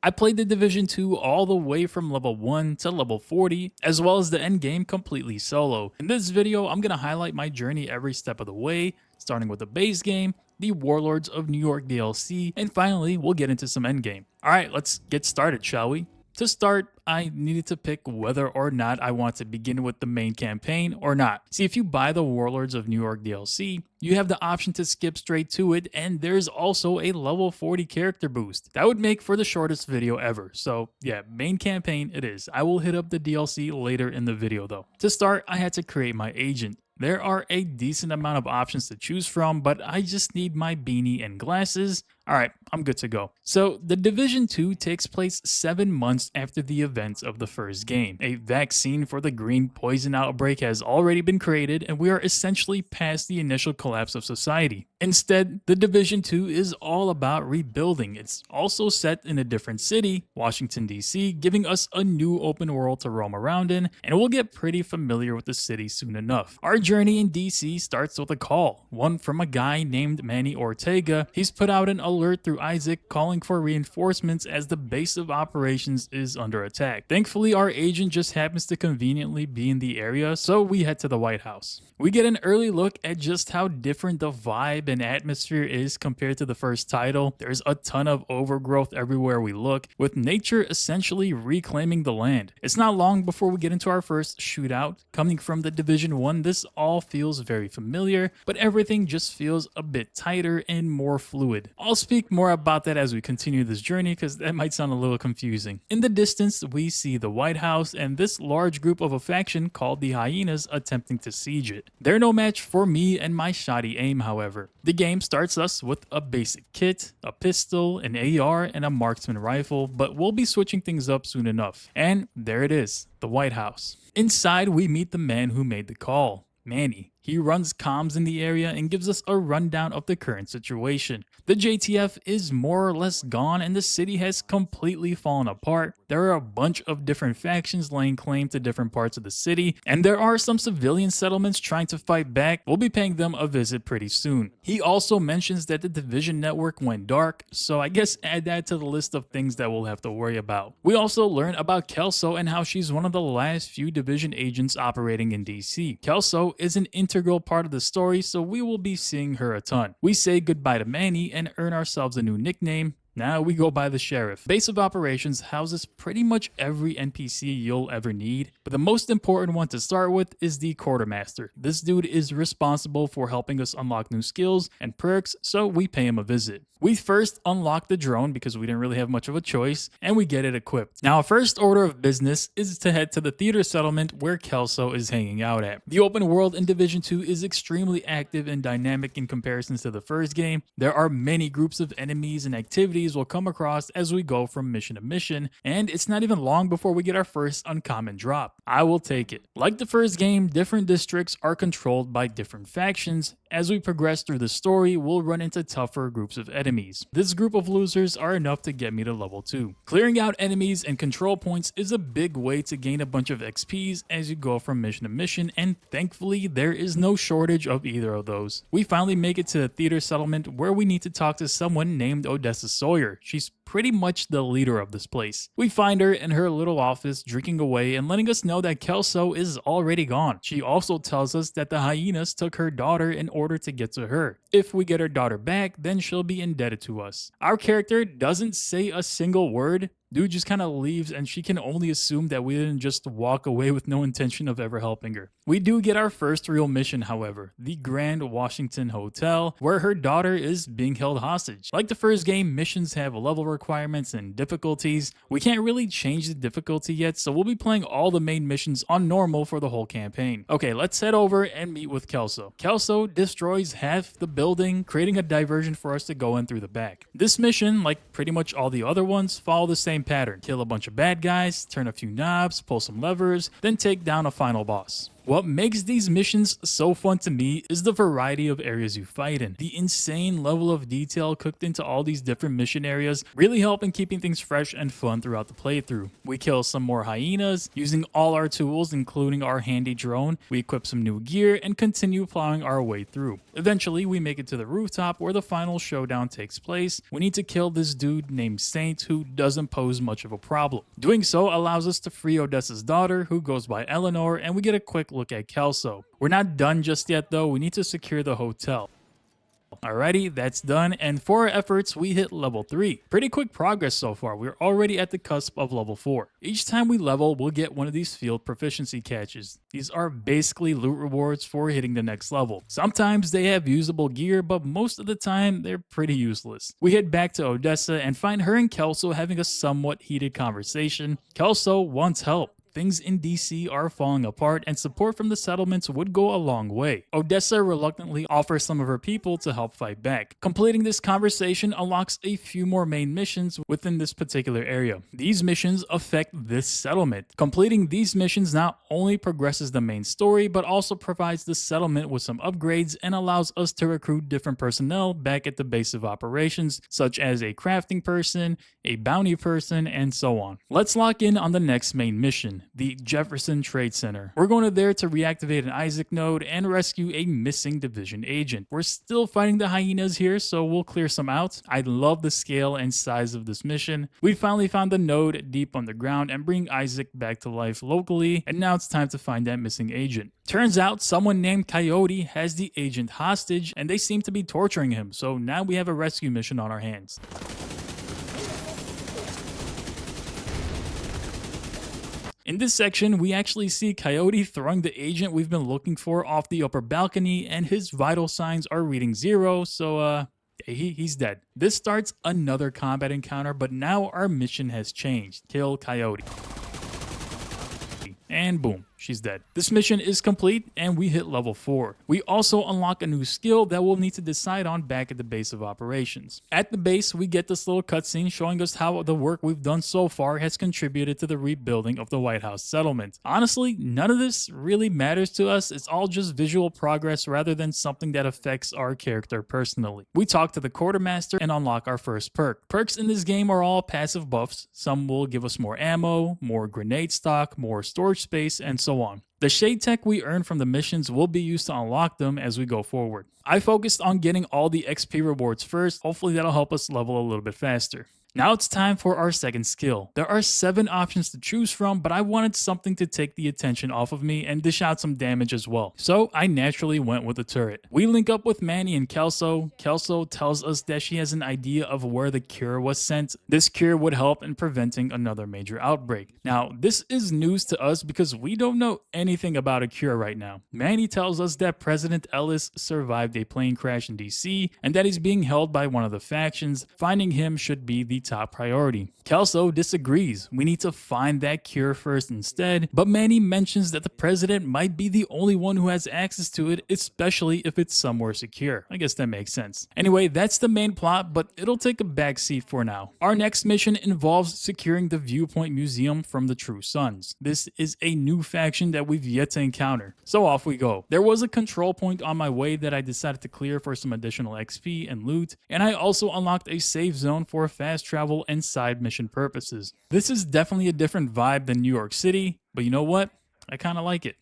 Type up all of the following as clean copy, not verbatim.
I played the Division 2 all the way from level 1 to level 40, as well as the endgame completely solo. In this video, I'm going to highlight my journey every step of the way, starting with the base game, the Warlords of New York DLC, and finally, we'll get into some endgame. Alright, let's get started, shall we? To start, I needed to pick whether or not I want to begin with the main campaign or not. See, if you buy the Warlords of New York DLC, you have the option to skip straight to it, and there's also a level 40 character boost. That would make for the shortest video ever. So yeah, main campaign it is. I will hit up the DLC later in the video though. To start, I had to create my agent. There are a decent amount of options to choose from, but I just need my beanie and glasses. Alright, I'm good to go. So, the Division 2 takes place 7 months after the events of the first game. A vaccine for the green poison outbreak has already been created, and we are essentially past the initial collapse of society. Instead, the Division 2 is all about rebuilding. It's also set in a different city, Washington DC, giving us a new open world to roam around in, and we'll get pretty familiar with the city soon enough. Our journey in DC starts with a call, one from a guy named Manny Ortega. He's put out an alert through Isaac calling for reinforcements as the base of operations is under attack. Thankfully, our agent just happens to conveniently be in the area, so we head to the White House. We get an early look at just how different the vibe and atmosphere is compared to the first title. There's a ton of overgrowth everywhere we look, with nature essentially reclaiming the land. It's not long before we get into our first shootout. Coming from the Division 1, this all feels very familiar, but everything just feels a bit tighter and more fluid. I'll speak more about that as we continue this journey because that might sound a little confusing. In the distance, we see the White House and this large group of a faction called the Hyenas attempting to siege it. They're no match for me and my shoddy aim, however. The game starts us with a basic kit, a pistol, an AR, and a marksman rifle, but we'll be switching things up soon enough. And there it is, the White House. Inside, we meet the man who made the call, Manny. He runs comms in the area and gives us a rundown of the current situation. The JTF is more or less gone and the city has completely fallen apart. There are a bunch of different factions laying claim to different parts of the city, and there are some civilian settlements trying to fight back. We'll be paying them a visit pretty soon. He also mentions that the Division network went dark, so I guess add that to the list of things that we'll have to worry about. We also learn about Kelso and how she's one of the last few Division agents operating in DC. Kelso is an integral part of the story, so we will be seeing her a ton. We say goodbye to Manny and earn ourselves a new nickname. Now we go by the Sheriff. Base of Operations houses pretty much every NPC you'll ever need, but the most important one to start with is the Quartermaster. This dude is responsible for helping us unlock new skills and perks, so we pay him a visit. We first unlock the drone because we didn't really have much of a choice, and we get it equipped. Now, our first order of business is to head to the theater settlement where Kelso is hanging out at. The open world in Division 2 is extremely active and dynamic in comparison to the first game. There are many groups of enemies and activities we'll come across as we go from mission to mission, and it's not even long before we get our first uncommon drop. I will take it. Like the first game, different districts are controlled by different factions. As we progress through the story, we'll run into tougher groups of enemies. This group of losers are enough to get me to level 2. Clearing out enemies and control points is a big way to gain a bunch of XPs as you go from mission to mission, and thankfully there is no shortage of either of those. We finally make it to the theater settlement where we need to talk to someone named Odessa Sawyer. She's pretty much the leader of this place. We find her in her little office drinking away and letting us know that Kelso is already gone. She also tells us that the Hyenas took her daughter in order to get to her. If we get her daughter back, then she'll be indebted to us. Our character doesn't say a single word. Dude just kind of leaves and she can only assume that we didn't just walk away with no intention of ever helping her. We do get our first real mission, however, the Grand Washington Hotel, where her daughter is being held hostage. Like the first game, missions have level requirements and difficulties. We can't really change the difficulty yet, so we'll be playing all the main missions on normal for the whole campaign. Okay, let's head over and meet with Kelso. Kelso destroys half the building, creating a diversion for us to go in through the back. This mission, like pretty much all the other ones, follow the same pattern. Kill a bunch of bad guys, turn a few knobs, pull some levers, then take down a final boss. What makes these missions so fun to me is the variety of areas you fight in. The insane level of detail cooked into all these different mission areas really help in keeping things fresh and fun throughout the playthrough. We kill some more hyenas, using all our tools including our handy drone, we equip some new gear, and continue plowing our way through. Eventually we make it to the rooftop where the final showdown takes place. We need to kill this dude named Saint who doesn't pose much of a problem. Doing so allows us to free Odessa's daughter, who goes by Eleanor, and we get a quick look at Kelso. We're not done just yet though, we need to secure the hotel. Alrighty, that's done, and for our efforts, we hit level 3. Pretty quick progress so far, we're already at the cusp of level 4. Each time we level, we'll get one of these field proficiency catches. These are basically loot rewards for hitting the next level. Sometimes they have usable gear, but most of the time, they're pretty useless. We head back to Odessa and find her and Kelso having a somewhat heated conversation. Kelso wants help. Things in DC are falling apart and support from the settlements would go a long way. Odessa reluctantly offers some of her people to help fight back. Completing this conversation unlocks a few more main missions within this particular area. These missions affect this settlement. Completing these missions not only progresses the main story, but also provides the settlement with some upgrades and allows us to recruit different personnel back at the base of operations, such as a crafting person, a bounty person, and so on. Let's lock in on the next main mission, the Jefferson Trade Center. We're going to there to reactivate an Isaac node and rescue a missing division agent. We're still fighting the hyenas here, so we'll clear some out. I love the scale and size of this mission. We finally found the node deep underground and bring Isaac back to life locally, and now it's time to find that missing agent. Turns out someone named Coyote has the agent hostage and they seem to be torturing him, so now we have a rescue mission on our hands. In this section, we actually see Coyote throwing the agent we've been looking for off the upper balcony, and his vital signs are reading 0, so he's dead. This starts another combat encounter, but now our mission has changed. Kill Coyote. And boom, she's dead. This mission is complete and we hit level 4. We also unlock a new skill that we'll need to decide on back at the base of operations. At the base, we get this little cutscene showing us how the work we've done so far has contributed to the rebuilding of the White House settlement. Honestly, none of this really matters to us. It's all just visual progress rather than something that affects our character personally. We talk to the quartermaster and unlock our first perk. Perks in this game are all passive buffs. Some will give us more ammo, more grenade stock, more storage space, and so on. The shade tech we earn from the missions will be used to unlock them as we go forward. I focused on getting all the XP rewards first. Hopefully that'll help us level a little bit faster. Now it's time for our second skill. There are 7 options to choose from, but I wanted something to take the attention off of me and dish out some damage as well. So I naturally went with the turret. We link up with Manny and Kelso. Kelso tells us that she has an idea of where the cure was sent. This cure would help in preventing another major outbreak. Now, this is news to us because we don't know anything about a cure right now. Manny tells us that President Ellis survived a plane crash in DC and that he's being held by one of the factions. Finding him should be the top priority. Kelso disagrees. We need to find that cure first instead, but Manny mentions that the president might be the only one who has access to it, especially if it's somewhere secure. I guess that makes sense. Anyway, that's the main plot, but it'll take a backseat for now. Our next mission involves securing the Viewpoint Museum from the True Sons. This is a new faction that we've yet to encounter. So off we go. There was a control point on my way that I decided to clear for some additional XP and loot, and I also unlocked a safe zone for fast travel and side mission purposes. This is definitely a different vibe than New York City, but you know what? I kind of like it.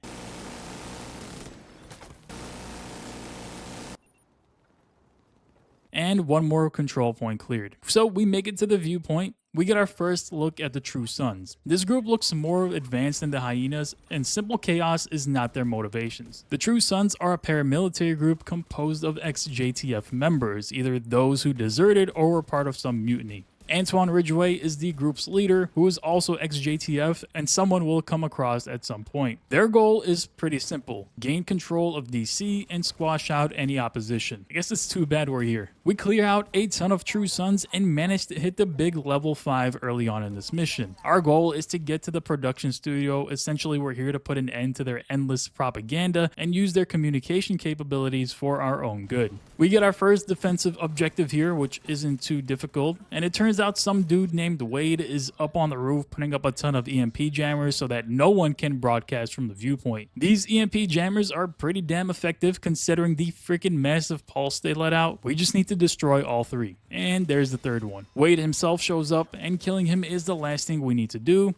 And one more control point cleared. So we make it to the viewpoint. We get our first look at the True Sons. This group looks more advanced than the hyenas, and simple chaos is not their motivations. The True Sons are a paramilitary group composed of ex-JTF members, either those who deserted or were part of some mutiny. Antoine Ridgway is the group's leader, who is also ex-JTF and someone we'll come across at some point. Their goal is pretty simple: gain control of DC and squash out any opposition. I guess it's too bad we're here. We clear out a ton of True Sons and manage to hit the big level 5 early on in this mission. Our goal is to get to the production studio. Essentially, we're here to put an end to their endless propaganda and use their communication capabilities for our own good. We get our first defensive objective here, which isn't too difficult, and it turns turns out some dude named Wade is up on the roof putting up a ton of EMP jammers so that no one can broadcast from the viewpoint. These EMP jammers are pretty damn effective considering the freaking massive pulse they let out. We just need to destroy all three. And there's the third one. Wade himself shows up, and killing him is the last thing we need to do.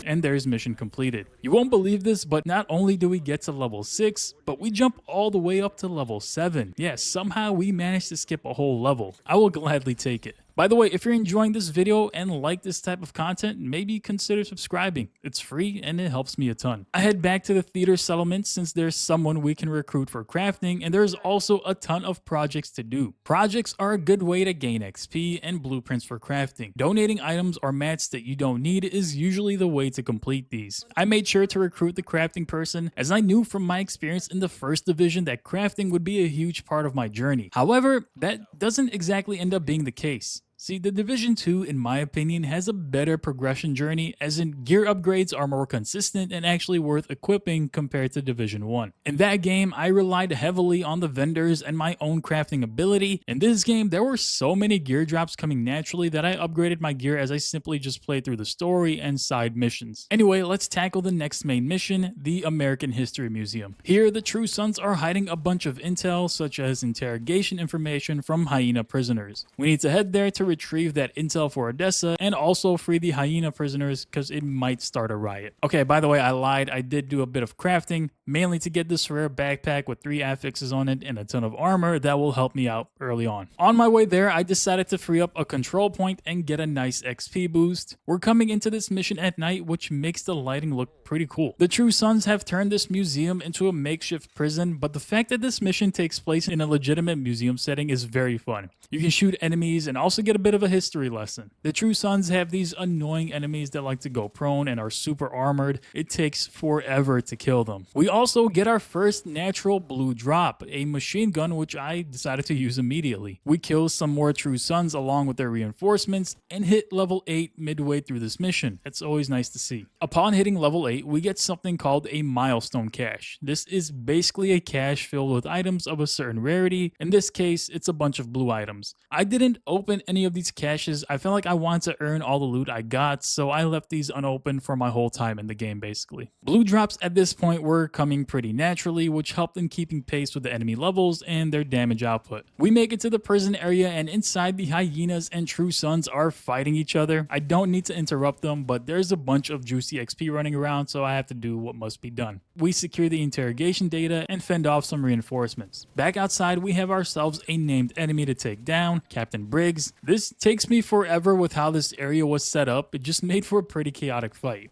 And there's mission completed. You won't believe this, but not only do we get to level 6, but we jump all the way up to level 7. Yes, somehow we managed to skip a whole level. I will gladly take it. By the way, if you're enjoying this video and like this type of content, maybe consider subscribing. It's free and it helps me a ton. I head back to the theater settlement since there's someone we can recruit for crafting, and there's also a ton of projects to do. Projects are a good way to gain XP and blueprints for crafting. Donating items or mats that you don't need is usually the way to complete these. I made sure to recruit the crafting person as I knew from my experience in the first division that crafting would be a huge part of my journey. However, that doesn't exactly end up being the case. See, the Division 2, in my opinion, has a better progression journey, as in gear upgrades are more consistent and actually worth equipping compared to Division 1. In that game, I relied heavily on the vendors and my own crafting ability. In this game, there were so many gear drops coming naturally that I upgraded my gear as I simply just played through the story and side missions. Anyway, let's tackle the next main mission, the American History Museum. Here, the True Sons are hiding a bunch of intel, such as interrogation information from hyena prisoners. We need to head there to retrieve that intel for Odessa and also free the hyena prisoners because it might start a riot. Okay, by the way, I lied. I did do a bit of crafting, mainly to get this rare backpack with 3 affixes on it and a ton of armor that will help me out early on. On my way there, I decided to free up a control point and get a nice XP boost. We're coming into this mission at night, which makes the lighting look pretty cool. The True Sons have turned this museum into a makeshift prison, but the fact that this mission takes place in a legitimate museum setting is very fun. You can shoot enemies and also get a bit of a history lesson. The True Sons have these annoying enemies that like to go prone and are super armored. It takes forever to kill them. We also get our first natural blue drop, a machine gun, which I decided to use immediately. We kill some more True Sons along with their reinforcements and hit level 8 midway through this mission. It's always nice to see. Upon hitting level 8, we get something called a milestone cache. This is basically a cache filled with items of a certain rarity. In this case, it's a bunch of blue items. I didn't open any of these caches. I felt like I wanted to earn all the loot I got, so I left these unopened for my whole time in the game basically. Blue drops at this point were coming pretty naturally, which helped in keeping pace with the enemy levels and their damage output. We make it to the prison area, and inside the hyenas and True Sons are fighting each other. I don't need to interrupt them, but there's a bunch of juicy XP running around, so I have to do what must be done. We secure the interrogation data and fend off some reinforcements. Back outside, we have ourselves a named enemy to take down, Captain Briggs. This takes me forever with how this area was set up. It just made for a pretty chaotic fight.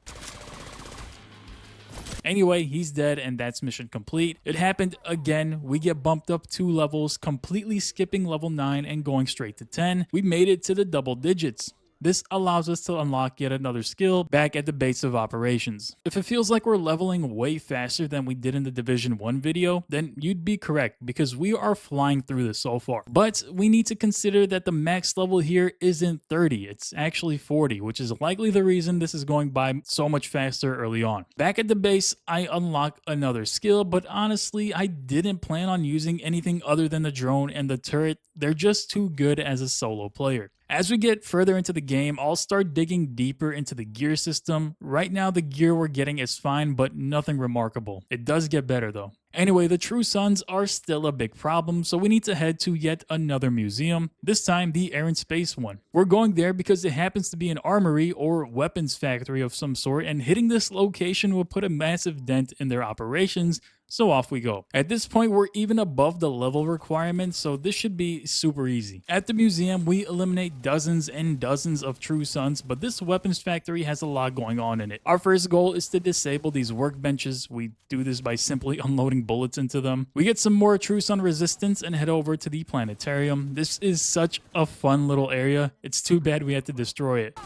Anyway, he's dead and that's mission complete. It happened again. We get bumped up 2 levels, completely skipping level 9 and going straight to 10. We made it to the double digits. This allows us to unlock yet another skill back at the base of operations. If it feels like we're leveling way faster than we did in the Division 1 video, then you'd be correct because we are flying through this so far. But we need to consider that the max level here isn't 30, it's actually 40, which is likely the reason this is going by so much faster early on. Back at the base, I unlock another skill, but honestly, I didn't plan on using anything other than the drone and the turret. They're just too good as a solo player. As we get further into the game, I'll start digging deeper into the gear system. Right now, the gear we're getting is fine, but nothing remarkable. It does get better though. Anyway, the True Sons are still a big problem, so we need to head to yet another museum, this time the Air and Space one. We're going there because it happens to be an armory or weapons factory of some sort, and hitting this location will put a massive dent in their operations, so off we go. At this point, we're even above the level requirement, so this should be super easy. At the museum, we eliminate dozens and dozens of True Sons, but this weapons factory has a lot going on in it. Our first goal is to disable these workbenches. We do this by simply unloading bullets into them. We get some more True Sun resistance and head over to the planetarium. This is such a fun little area. It's too bad we had to destroy it.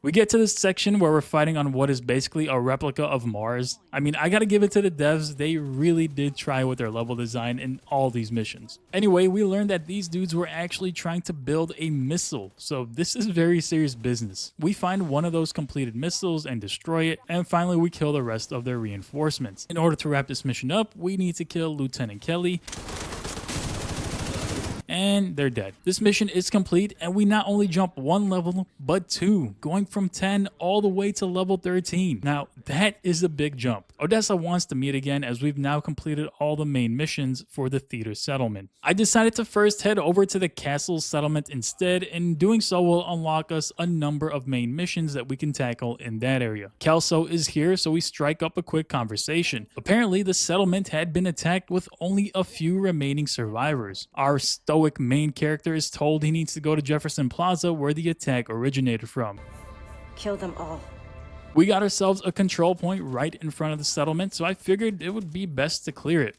We get to this section where we're fighting on what is basically a replica of Mars. I mean, I gotta give it to the devs, they really did try with their level design in all these missions. Anyway, we learned that these dudes were actually trying to build a missile, so this is very serious business. We find one of those completed missiles and destroy it, and finally we kill the rest of their reinforcements. In order to wrap this mission up, we need to kill Lieutenant Kelly, and they're dead. This mission is complete, and we not only jump one level, but two, going from 10 all the way to level 13. Now, that is a big jump. Odessa wants to meet again as we've now completed all the main missions for the theater settlement. I decided to first head over to the castle settlement instead, and doing so will unlock us a number of main missions that we can tackle in that area. Kelso is here, so we strike up a quick conversation. Apparently, the settlement had been attacked with only a few remaining survivors. Our stoic main character is told he needs to go to Jefferson Plaza where the attack originated from. Kill them all. We got ourselves a control point right in front of the settlement, so I figured it would be best to clear it.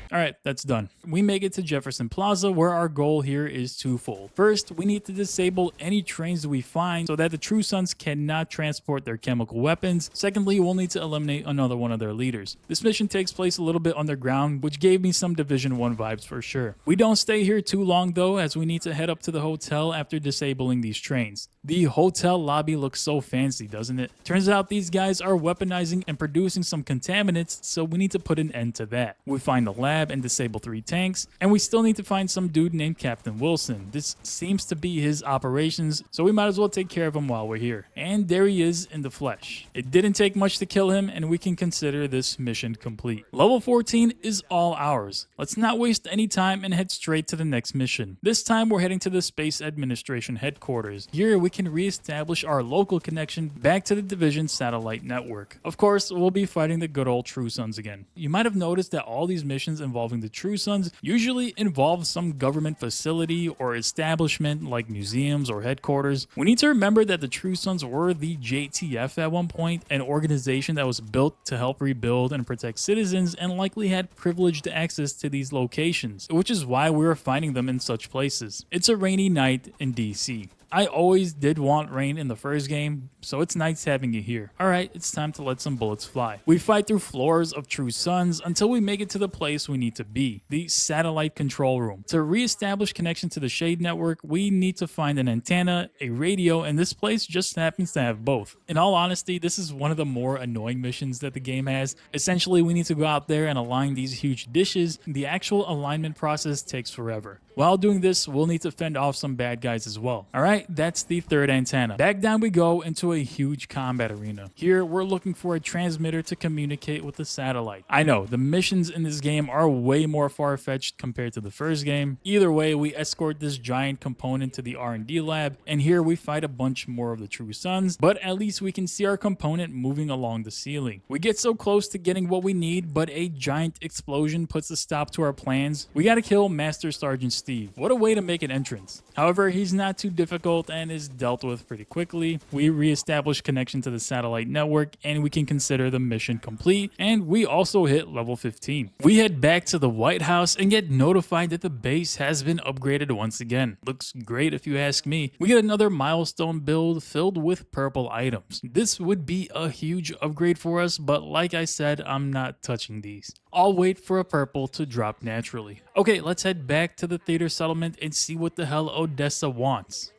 Alright, that's done. We make it to Jefferson Plaza, where our goal here is twofold. First, we need to disable any trains we find so that the True Sons cannot transport their chemical weapons. Secondly, we'll need to eliminate another one of their leaders. This mission takes place a little bit underground, which gave me some Division 1 vibes for sure. We don't stay here too long though, as we need to head up to the hotel after disabling these trains. The hotel lobby looks so fancy, doesn't it? Turns out these guys are weaponizing and producing some contaminants, so we need to put an end to that. We find the lab and disable 3 tanks, and we still need to find some dude named Captain Wilson. This seems to be his operations, so we might as well take care of him while we're here. And there he is in the flesh. It didn't take much to kill him, and we can consider this mission complete. Level 14 is all ours. Let's not waste any time and head straight to the next mission. This time we're heading to the Space Administration Headquarters. Here we can re-establish our local connection back to the Division satellite network. Of course, we'll be fighting the good old True Sons again. You might have noticed that all these missions involving the True Sons usually involve some government facility or establishment like museums or headquarters. We need to remember that the True Sons were the JTF at one point, an organization that was built to help rebuild and protect citizens and likely had privileged access to these locations, which is why we were finding them in such places. It's a rainy night in DC. I always did want rain in the first game, so it's nice having it here. Alright, it's time to let some bullets fly. We fight through floors of True Sons until we make it to the place we need to be, the satellite control room. To re-establish connection to the Shade network, we need to find an antenna, a radio, and this place just happens to have both. In all honesty, this is one of the more annoying missions that the game has. Essentially, we need to go out there and align these huge dishes. The actual alignment process takes forever. While doing this, we'll need to fend off some bad guys as well. Alright, that's the third antenna. Back down we go into a huge combat arena. Here, we're looking for a transmitter to communicate with the satellite. I know, the missions in this game are way more far-fetched compared to the first game. Either way, we escort this giant component to the R&D lab, and here we fight a bunch more of the True Sons, but at least we can see our component moving along the ceiling. We get so close to getting what we need, but a giant explosion puts a stop to our plans. We gotta kill Master Sergeant Steve. What a way to make an entrance. However, he's not too difficult and is dealt with pretty quickly. We re-establish connection to the satellite network and we can consider the mission complete, and we also hit level 15. We head back to the White House and get notified that the base has been upgraded once again. Looks great if you ask me. We get another milestone build filled with purple items. This would be a huge upgrade for us, but like I said, I'm not touching these. I'll wait for a purple to drop naturally. Okay, let's head back to the theater settlement and see what the hell Odessa wants.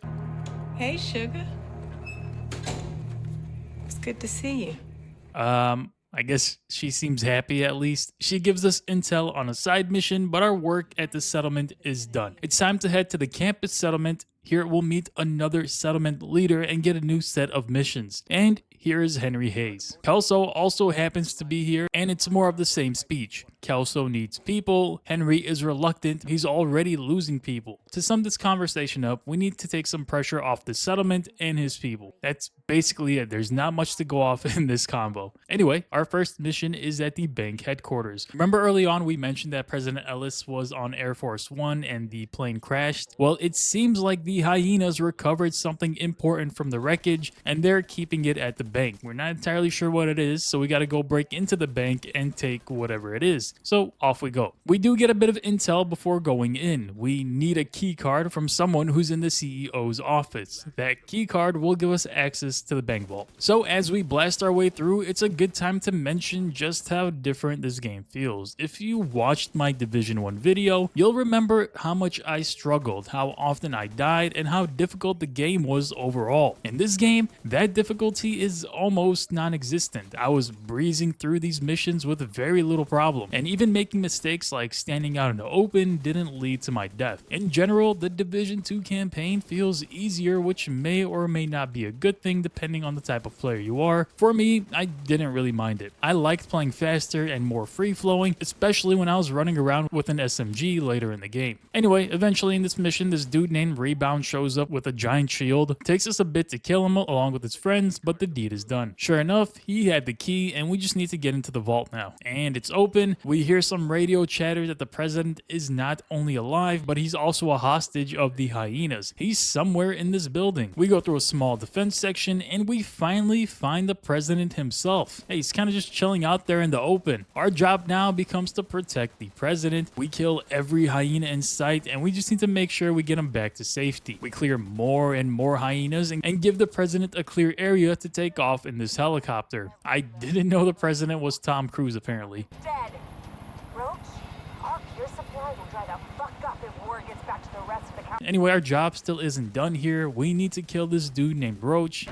Hey, sugar. It's good to see you. I guess she seems happy at least. She gives us intel on a side mission, but our work at the settlement is done. It's time to head to the campus settlement. Here we'll meet another settlement leader and get a new set of missions. And here is Henry Hayes. Kelso also happens to be here, and it's more of the same speech. Kelso needs people, Henry is reluctant, he's already losing people. To sum this conversation up, we need to take some pressure off the settlement and his people. That's basically it. There's not much to go off in this combo. Anyway, our first mission is at the bank headquarters. Remember early on we mentioned that President Ellis was on Air Force One and the plane crashed? Well, it seems like the hyenas recovered something important from the wreckage and they're keeping it at the bank. We're not entirely sure what it is, so we got to go break into the bank and take whatever it is. So off we go. We do get a bit of intel before going in. We need a key card from someone who's in the CEO's office. That key card will give us access to the bank vault. So as we blast our way through, it's a good time to mention just how different this game feels. If you watched my Division 1 video, you'll remember how much I struggled, how often I died, and how difficult the game was overall. In this game, that difficulty is almost non-existent. I was breezing through these missions with very little problem, and even making mistakes like standing out in the open didn't lead to my death. In general, the Division 2 campaign feels easier, which may or may not be a good thing depending on the type of player you are. For me, I didn't really mind it. I liked playing faster and more free-flowing, especially when I was running around with an SMG later in the game. Anyway, eventually in this mission, this dude named Rebound shows up with a giant shield. It takes us a bit to kill him along with his friends, but the deed is done. Sure enough, he had the key, and we just need to get into the vault now. And it's open. We hear some radio chatter that the president is not only alive, but he's also a hostage of the hyenas. He's somewhere in this building. We go through a small defense section, and we finally find the president himself. Hey, he's kind of just chilling out there in the open. Our job now becomes to protect the president. We kill every hyena in sight, and we just need to make sure we get him back to safety. We clear more and more hyenas and give the president a clear area to take off in this helicopter. I didn't know the president was Tom Cruise, apparently. Dead. Roach, our pure supply will dry the fuck up if word gets back to the rest of the country. Anyway, our job still isn't done here. We need to kill this dude named Roach.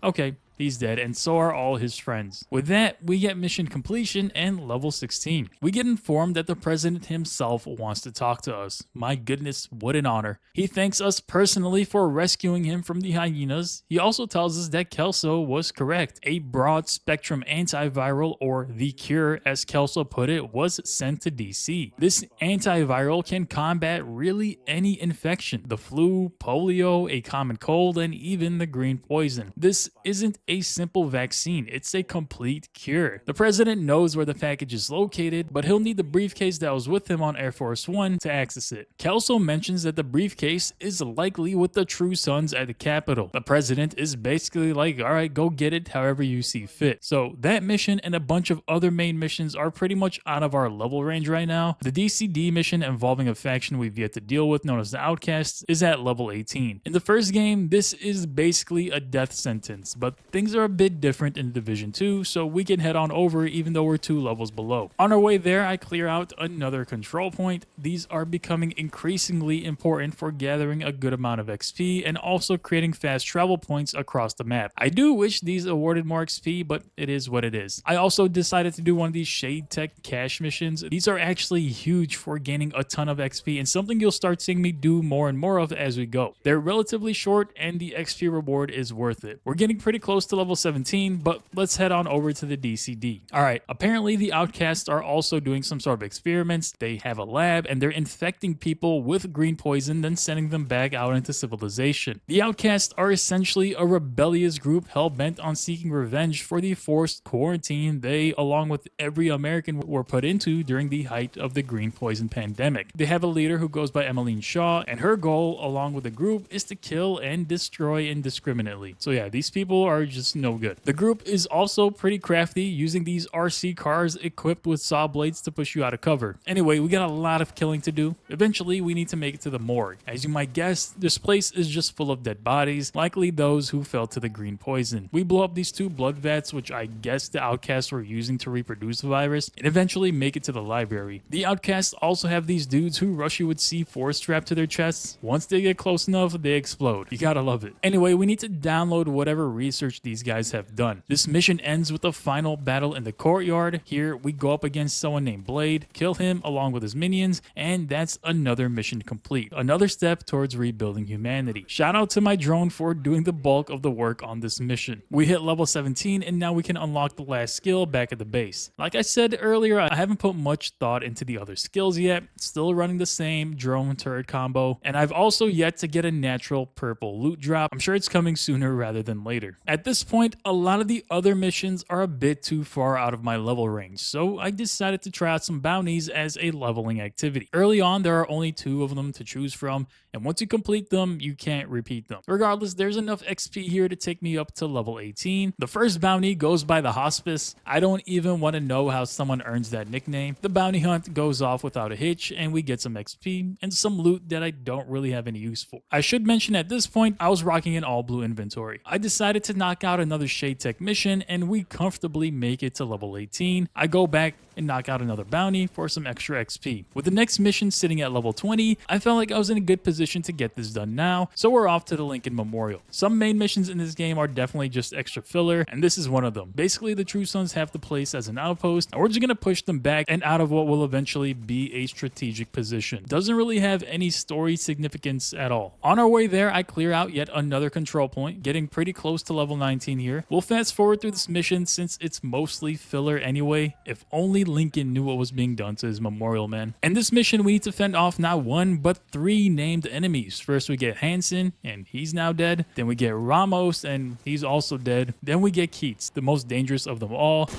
Okay, he's dead, and so are all his friends. With that, we get mission completion and level 16. We get informed that the president himself wants to talk to us. My goodness, what an honor. He thanks us personally for rescuing him from the hyenas. He also tells us that Kelso was correct. A broad-spectrum antiviral, or the cure as Kelso put it, was sent to DC. This antiviral can combat really any infection. The flu, polio, a common cold, and even the green poison. This isn't a simple vaccine, it's a complete cure. The president knows where the package is located, but he'll need the briefcase that was with him on Air Force One to access it. Kelso mentions that the briefcase is likely with the True Sons at the Capitol. The president is basically like, alright, go get it however you see fit. So that mission and a bunch of other main missions are pretty much out of our level range right now. The DCD mission involving a faction we've yet to deal with known as the Outcasts is at level 18. In the first game, this is basically a death sentence, but things are a bit different in Division 2, so we can head on over even though we're 2 levels below. On our way there, I clear out another control point. These are becoming increasingly important for gathering a good amount of XP and also creating fast travel points across the map. I do wish these awarded more XP, but it is what it is. I also decided to do one of these Shade Tech cash missions. These are actually huge for gaining a ton of XP and something you'll start seeing me do more and more of as we go. They're relatively short and the XP reward is worth it. We're getting pretty close to level 17, but let's head on over to the DCD. Alright, apparently the Outcasts are also doing some sort of experiments. They have a lab and they're infecting people with green poison, then sending them back out into civilization. The Outcasts are essentially a rebellious group hell-bent on seeking revenge for the forced quarantine they, along with every American, were put into during the height of the green poison pandemic. They have a leader who goes by Emmeline Shaw, and her goal, along with the group, is to kill and destroy indiscriminately. So yeah, these people are just no good. The group is also pretty crafty, using these RC cars equipped with saw blades to push you out of cover. Anyway, we got a lot of killing to do. Eventually, we need to make it to the morgue. As you might guess, this place is just full of dead bodies, likely those who fell to the green poison. We blow up these 2 blood vats, which I guess the Outcasts were using to reproduce the virus, and eventually make it to the library. The Outcasts also have these dudes who rush you with C4 strapped to their chests. Once they get close enough, they explode. You gotta love it. Anyway, we need to download whatever research these guys have done. This mission ends with a final battle in the courtyard. Here, we go up against someone named Blade, kill him along with his minions, and that's another mission complete. Another step towards rebuilding humanity. Shout out to my drone for doing the bulk of the work on this mission. We hit level 17, and now we can unlock the last skill back at the base. Like I said earlier, I haven't put much thought into the other skills yet. Still running the same drone turret combo, and I've also yet to get a natural purple loot drop. I'm sure it's coming sooner rather than later. At this point, a lot of the other missions are a bit too far out of my level range, so I decided to try out some bounties as a leveling activity. Early on, there are only 2 of them to choose from, and once you complete them, you can't repeat them. Regardless, there's enough XP here to take me up to level 18. The first bounty goes by the hospice. I don't even want to know how someone earns that nickname. The bounty hunt goes off without a hitch, and we get some XP and some loot that I don't really have any use for. I should mention at this point, I was rocking an all blue inventory. I decided to knock out another Shade Tech mission, and we comfortably make it to level 18. I go back and knock out another bounty for some extra XP. With the next mission sitting at level 20, I felt like I was in a good position to get this done now, so we're off to the Lincoln Memorial. Some main missions in this game are definitely just extra filler, and this is one of them. Basically, the True Sons have the place as an outpost, and we're just gonna push them back and out of what will eventually be a strategic position. Doesn't really have any story significance at all. On our way there, I clear out yet another control point, getting pretty close to level 19 here. We'll fast forward through this mission since it's mostly filler anyway. If only Lincoln knew what was being done to his memorial, man. And this mission, we need to fend off not 1 but 3 named enemies. First we get Hansen, and he's now dead. Then we get Ramos, and he's also dead. Then we get Keats, the most dangerous of them all.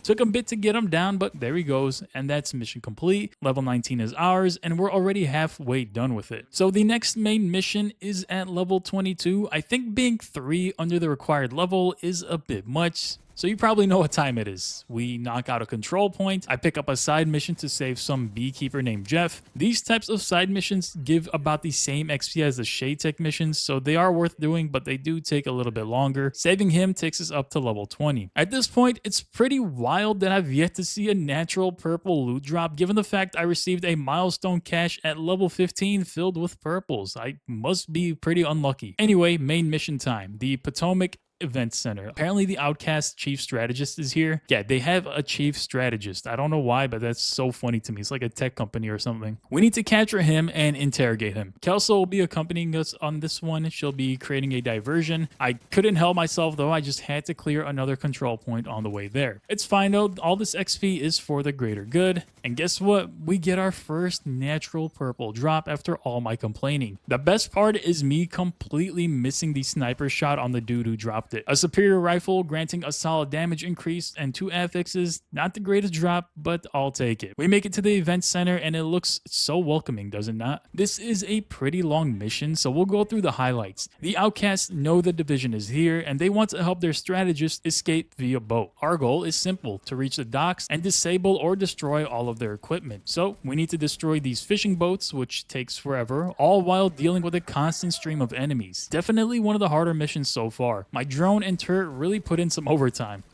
Took a bit to get him down, but there he goes, and that's mission complete. Level 19 is ours, and we're already halfway done with it. So the next main mission is at level 22. I think being 3 under the required level is a bit much. So you probably know what time it is. We knock out a control point. I pick up a side mission to save some beekeeper named Jeff. These types of side missions give about the same XP as the Shade Tech missions, so they are worth doing, but they do take a little bit longer. Saving him takes us up to level 20. At this point, it's pretty wild that I've yet to see a natural purple loot drop, given the fact I received a milestone cache at level 15 filled with purples. I must be pretty unlucky. Anyway, main mission time. The Potomac Event Center. Apparently the Outcast chief strategist is here. Yeah, they have a chief strategist. I don't know why, but that's so funny to me. It's like a tech company or something. We need to capture him and interrogate him. Kelso will be accompanying us on this one. She'll be creating a diversion. I couldn't help myself though. I just had to clear another control point on the way there. It's fine though. All this XP is for the greater good. And guess what? We get our first natural purple drop after all my complaining. The best part is me completely missing the sniper shot on the dude who dropped it. A superior rifle granting a solid damage increase and 2 affixes. Not the greatest drop, but I'll take it. We make it to the event center and it looks so welcoming, does it not? This is a pretty long mission, so we'll go through the highlights. The Outcasts know the division is here and they want to help their strategist escape via boat. Our goal is simple: to reach the docks and disable or destroy all of their equipment. So we need to destroy these fishing boats, which takes forever, all while dealing with a constant stream of enemies. Definitely one of the harder missions so far. My drone and turret really put in some overtime.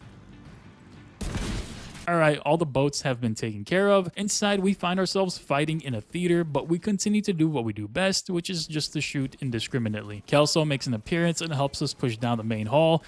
Alright, all the boats have been taken care of. Inside, we find ourselves fighting in a theater, but we continue to do what we do best, which is just to shoot indiscriminately. Kelso makes an appearance and helps us push down the main hall.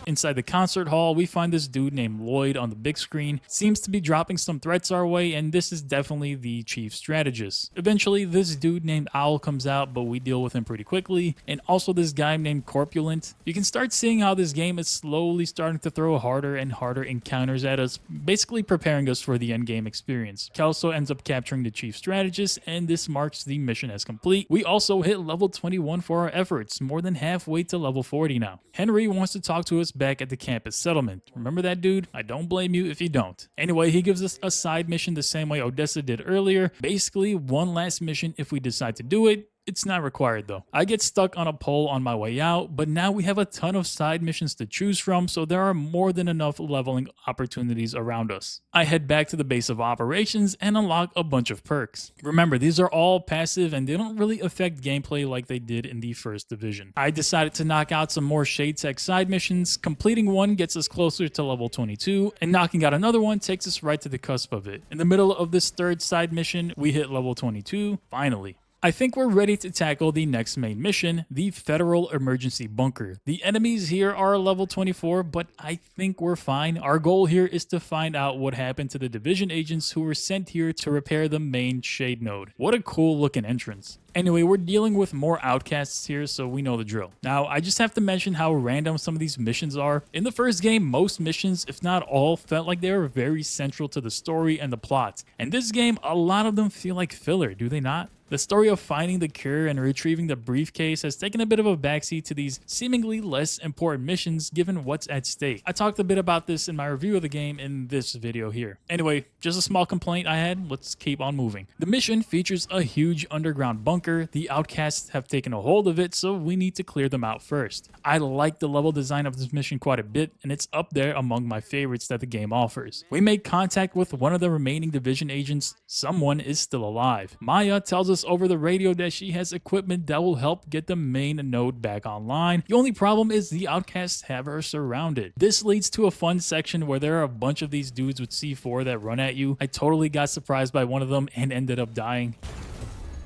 Inside the concert hall, we find this dude named Lloyd on the big screen. Seems to be dropping some threats our way, and this is definitely the chief strategist. Eventually, this dude named Owl comes out, but we deal with him pretty quickly. And also this guy named Corpulent. You can start seeing how this game is slowly starting to throw harder and harder encounters at us, basically preparing us for the endgame experience. Kelso ends up capturing the chief strategist, and this marks the mission as complete. We also hit level 21 for our efforts, more than halfway to level 40 now. Henry wants to talk to us back at the campus settlement. Remember that dude? I don't blame you if you don't. Anyway, he gives us a side mission the same way Odessa did earlier. Basically, one last mission if we decide to do it. It's not required though. I get stuck on a pole on my way out, but now we have a ton of side missions to choose from, so there are more than enough leveling opportunities around us. I head back to the base of operations and unlock a bunch of perks. Remember, these are all passive and they don't really affect gameplay like they did in the first division. I decided to knock out some more Shade Tech side missions. Completing one gets us closer to level 22, and knocking out another one takes us right to the cusp of it. In the middle of this third side mission, we hit level 22, finally. I think we're ready to tackle the next main mission, the Federal Emergency Bunker. The enemies here are level 24, but I think we're fine. Our goal here is to find out what happened to the division agents who were sent here to repair the main shade node. What a cool looking entrance. Anyway, we're dealing with more outcasts here, so we know the drill. Now, I just have to mention how random some of these missions are. In the first game, most missions, if not all, felt like they were very central to the story and the plot. And this game, a lot of them feel like filler, do they not? The story of finding the cure and retrieving the briefcase has taken a bit of a backseat to these seemingly less important missions given what's at stake. I talked a bit about this in my review of the game in this video here. Anyway, just a small complaint I had, let's keep on moving. The mission features a huge underground bunker. The outcasts have taken a hold of it, so we need to clear them out first. I like the level design of this mission quite a bit, and it's up there among my favorites that the game offers. We make contact with one of the remaining division agents. Someone is still alive. Maya tells us over the radio that she has equipment that will help get the main node back online. The only problem is the outcasts have her surrounded. This leads to a fun section where there are a bunch of these dudes with C4 that run at you. I totally got surprised by one of them and ended up dying.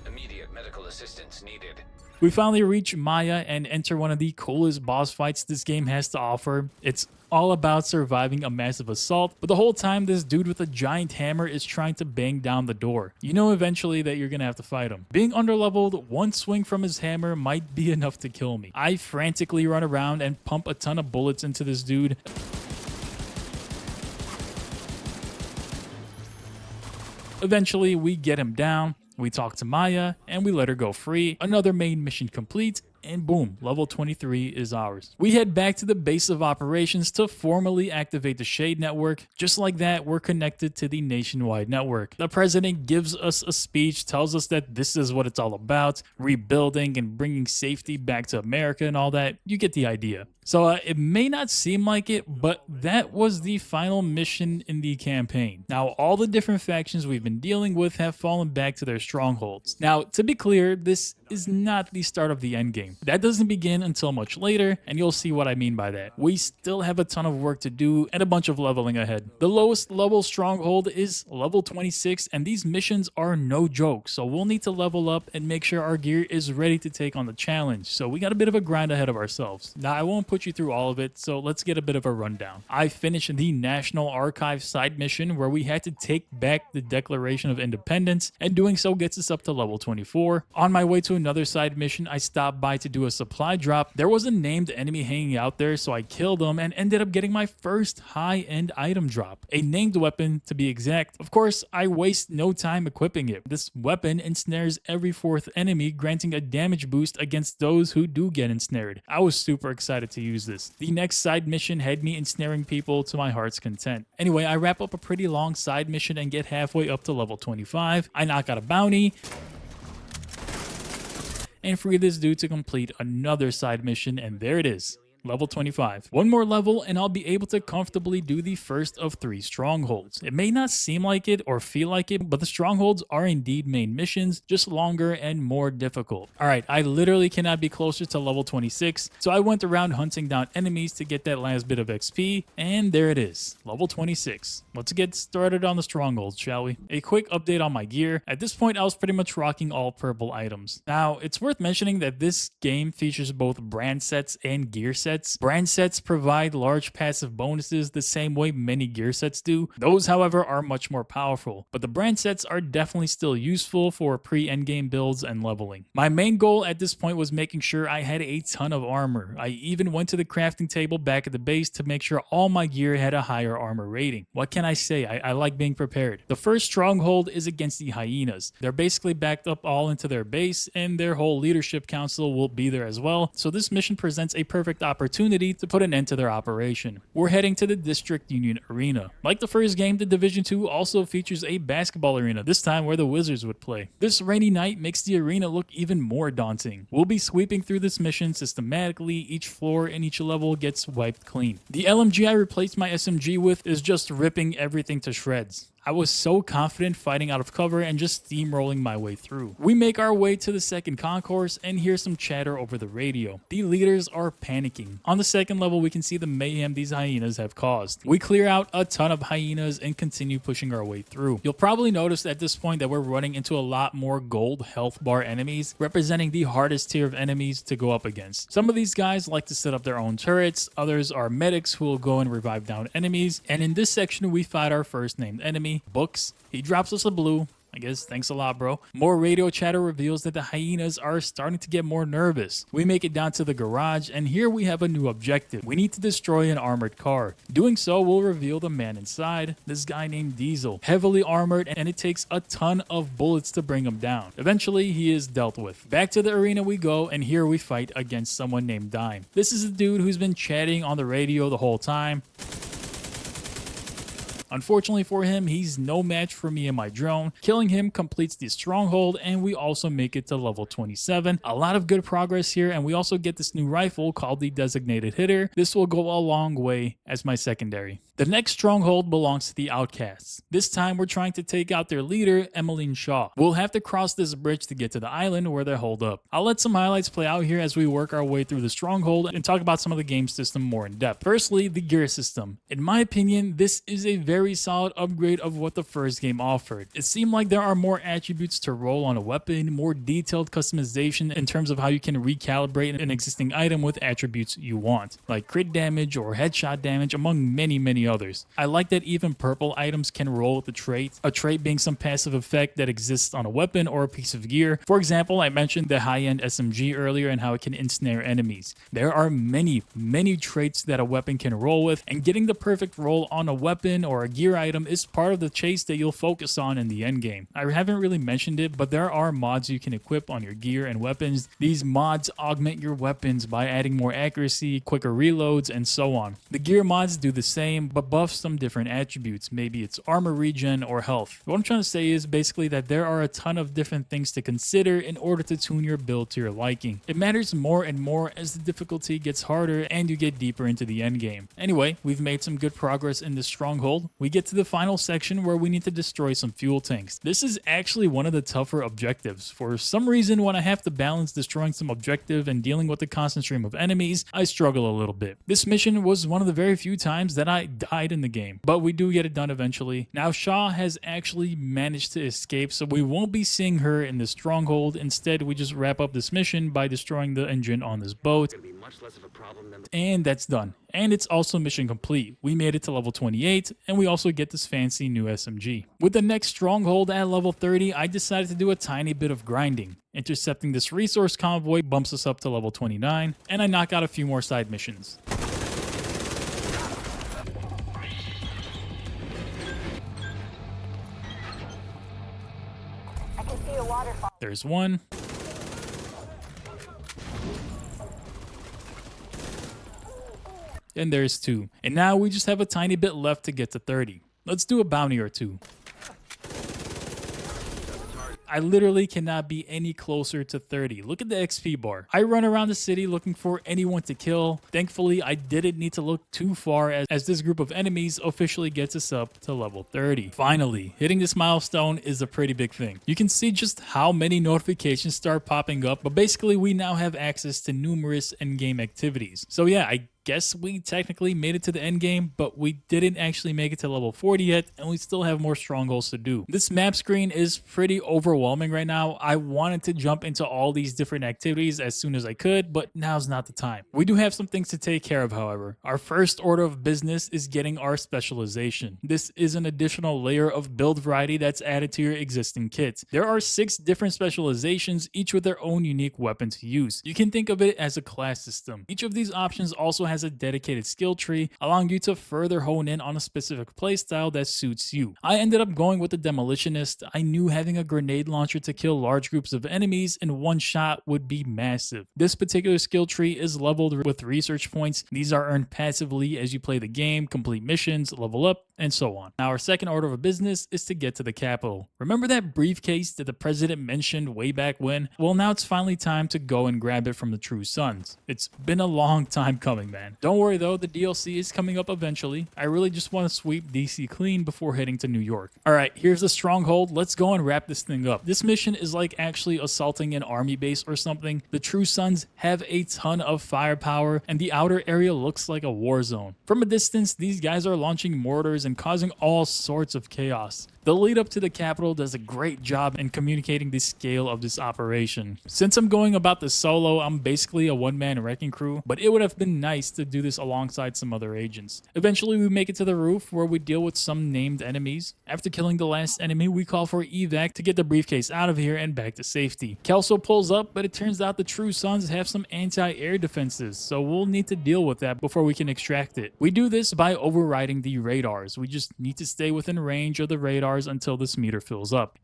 Immediate medical assistance needed. We finally reach Maya and enter one of the coolest boss fights this game has to offer. It's all about surviving a massive assault, but the whole time this dude with a giant hammer is trying to bang down the door. You know eventually that you're gonna have to fight him. Being underleveled, one swing from his hammer might be enough to kill me. I frantically run around and pump a ton of bullets into this dude. Eventually, we get him down, we talk to Maya, and we let her go free. Another main mission complete, and boom, level 23 is ours. We head back to the base of operations to formally activate the Shade Network. Just like that, we're connected to the nationwide network. The president gives us a speech, tells us that this is what it's all about, rebuilding and bringing safety back to America and all that. You get the idea. So it may not seem like it, but that was the final mission in the campaign. Now, all the different factions we've been dealing with have fallen back to their strongholds. Now, to be clear, this is not the start of the endgame. That doesn't begin until much later, and you'll see what I mean by that. We still have a ton of work to do and a bunch of leveling ahead. The lowest level stronghold is level 26, and these missions are no joke, so we'll need to level up and make sure our gear is ready to take on the challenge. So we got a bit of a grind ahead of ourselves. Now, I won't put you through all of it, so let's get a bit of a rundown. I finished the National Archives side mission where we had to take back the Declaration of Independence, and doing so gets us up to level 24. On my way to another side mission, I stopped by to do a supply drop. There was a named enemy hanging out there, so I killed him and ended up getting my first high-end item drop, a named weapon to be exact. Of course, I waste no time equipping it. This weapon ensnares every fourth enemy, granting a damage boost against those who do get ensnared. I was super excited to use this. The next side mission had me ensnaring people to my heart's content. Anyway, I wrap up a pretty long side mission and get halfway up to level 25. I knock out a bounty and free this dude to complete another side mission, and there it is. Level 25. One more level and I'll be able to comfortably do the first of 3 strongholds. It may not seem like it or feel like it, but the strongholds are indeed main missions, just longer and more difficult. Alright, I literally cannot be closer to level 26, so I went around hunting down enemies to get that last bit of XP, and there it is, level 26. Let's get started on the strongholds, shall we? A quick update on my gear. At this point, I was pretty much rocking all purple items. Now, it's worth mentioning that this game features both brand sets and gear sets. Brand sets provide large passive bonuses the same way many gear sets do. Those, however, are much more powerful, but the brand sets are definitely still useful for pre-endgame builds and leveling. My main goal at this point was making sure I had a ton of armor. I even went to the crafting table back at the base to make sure all my gear had a higher armor rating. What can I say? I like being prepared. The first stronghold is against the hyenas. They're basically backed up all into their base, and their whole leadership council will be there as well, so this mission presents a perfect opportunity to put an end to their operation. We're heading to the District Union Arena. Like the first game, the Division 2 also features a basketball arena, this time where the Wizards would play. This rainy night makes the arena look even more daunting. We'll be sweeping through this mission systematically. Each floor and each level gets wiped clean. The LMG I replaced my SMG with is just ripping everything to shreds. I was so confident fighting out of cover and just steamrolling my way through. We make our way to the second concourse and hear some chatter over the radio. The leaders are panicking. On the second level, we can see the mayhem these hyenas have caused. We clear out a ton of hyenas and continue pushing our way through. You'll probably notice at this point that we're running into a lot more gold health bar enemies, representing the hardest tier of enemies to go up against. Some of these guys like to set up their own turrets, others are medics who will go and revive down enemies, and in this section we fight our first named enemy, Books. He drops us a blue, I guess thanks a lot, bro. More radio chatter reveals that the hyenas are starting to get more nervous. We make it down to the garage, and here we have a new objective. We need to destroy an armored car. Doing so will reveal the man inside, this guy named Diesel. Heavily armored, and it takes a ton of bullets to bring him down. Eventually, he is dealt with. Back to the arena we go, and here we fight against someone named Dime. This is a dude who's been chatting on the radio the whole time. Unfortunately for him, he's no match for me and my drone. Killing him completes the stronghold, and we also make it to level 27. A lot of good progress here, and we also get this new rifle called the Designated Hitter. This will go a long way as my secondary. The next stronghold belongs to the Outcasts. This time we're trying to take out their leader, Emmeline Shaw. We'll have to cross this bridge to get to the island where they're holed up. I'll let some highlights play out here as we work our way through the stronghold and talk about some of the game system more in depth. Firstly, the gear system. In my opinion, this is a very solid upgrade of what the first game offered. It seemed like there are more attributes to roll on a weapon, more detailed customization in terms of how you can recalibrate an existing item with attributes you want, like crit damage or headshot damage, among many others. I like that even purple items can roll with the trait, a trait being some passive effect that exists on a weapon or a piece of gear. For example, I mentioned the high-end SMG earlier and how it can ensnare enemies. There are many traits that a weapon can roll with, and getting the perfect roll on a weapon or a gear item is part of the chase that you'll focus on in the endgame. I haven't really mentioned it, but there are mods you can equip on your gear and weapons. These mods augment your weapons by adding more accuracy, quicker reloads, and so on. The gear mods do the same, but buff some different attributes. Maybe it's armor regen or health. What I'm trying to say is basically that there are a ton of different things to consider in order to tune your build to your liking. It matters more and more as the difficulty gets harder and you get deeper into the endgame. Anyway, we've made some good progress in this stronghold. We get to the final section where we need to destroy some fuel tanks. This is actually one of the tougher objectives. For some reason, when I have to balance destroying some objective and dealing with the constant stream of enemies, I struggle a little bit. This mission was one of the very few times that I died in the game, but we do get it done eventually. Now Shaw has actually managed to escape, so we won't be seeing her in the stronghold. Instead, we just wrap up this mission by destroying the engine on this boat, and that's done. And it's also mission complete. We made it to level 28, and we also get this fancy new SMG. With the next stronghold at level 30, I decided to do a tiny bit of grinding. Intercepting this resource convoy bumps us up to level 29, and I knock out a few more side missions. I can see a waterfall. There's one. And there's two. And now we just have a tiny bit left to get to 30. Let's do a bounty or two. I literally cannot be any closer to 30. Look at the XP bar. I run around the city looking for anyone to kill. Thankfully, I didn't need to look too far as this group of enemies officially gets us up to level 30. Finally, hitting this milestone is a pretty big thing. You can see just how many notifications start popping up, but basically we now have access to numerous endgame activities. So yeah, I guess we technically made it to the end game, but we didn't actually make it to level 40 yet, and we still have more strongholds to do. This map screen is pretty overwhelming right now. I wanted to jump into all these different activities as soon as I could, but now's not the time. We do have some things to take care of, however. Our first order of business is getting our specialization. This is an additional layer of build variety that's added to your existing kit. There are 6 different specializations, each with their own unique weapon to use. You can think of it as a class system. Each of these options also has a dedicated skill tree, allowing you to further hone in on a specific playstyle that suits you. I ended up going with the Demolitionist. I knew having a grenade launcher to kill large groups of enemies in one shot would be massive. This particular skill tree is leveled with research points. These are earned passively as you play the game, complete missions, level up, and so on. Now, our second order of business is to get to the capital. Remember that briefcase that the president mentioned way back when? Well, now it's finally time to go and grab it from the True Sons. It's been a long time coming, man. Don't worry though, the DLC is coming up eventually. I really just want to sweep DC clean before heading to New York. Alright, here's the stronghold. Let's go and wrap this thing up. This mission is like actually assaulting an army base or something. The True Sons have a ton of firepower, and the outer area looks like a war zone. From a distance, these guys are launching mortars and causing all sorts of chaos. The lead up to the Capitol does a great job in communicating the scale of this operation. Since I'm going about this solo, I'm basically a one-man wrecking crew, but it would have been nice to do this alongside some other agents. Eventually, we make it to the roof where we deal with some named enemies. After killing the last enemy, we call for evac to get the briefcase out of here and back to safety. Kelso pulls up, but it turns out the True Sons have some anti-air defenses, so we'll need to deal with that before we can extract it. We do this by overriding the radars. We just need to stay within range of the radars until this meter fills up.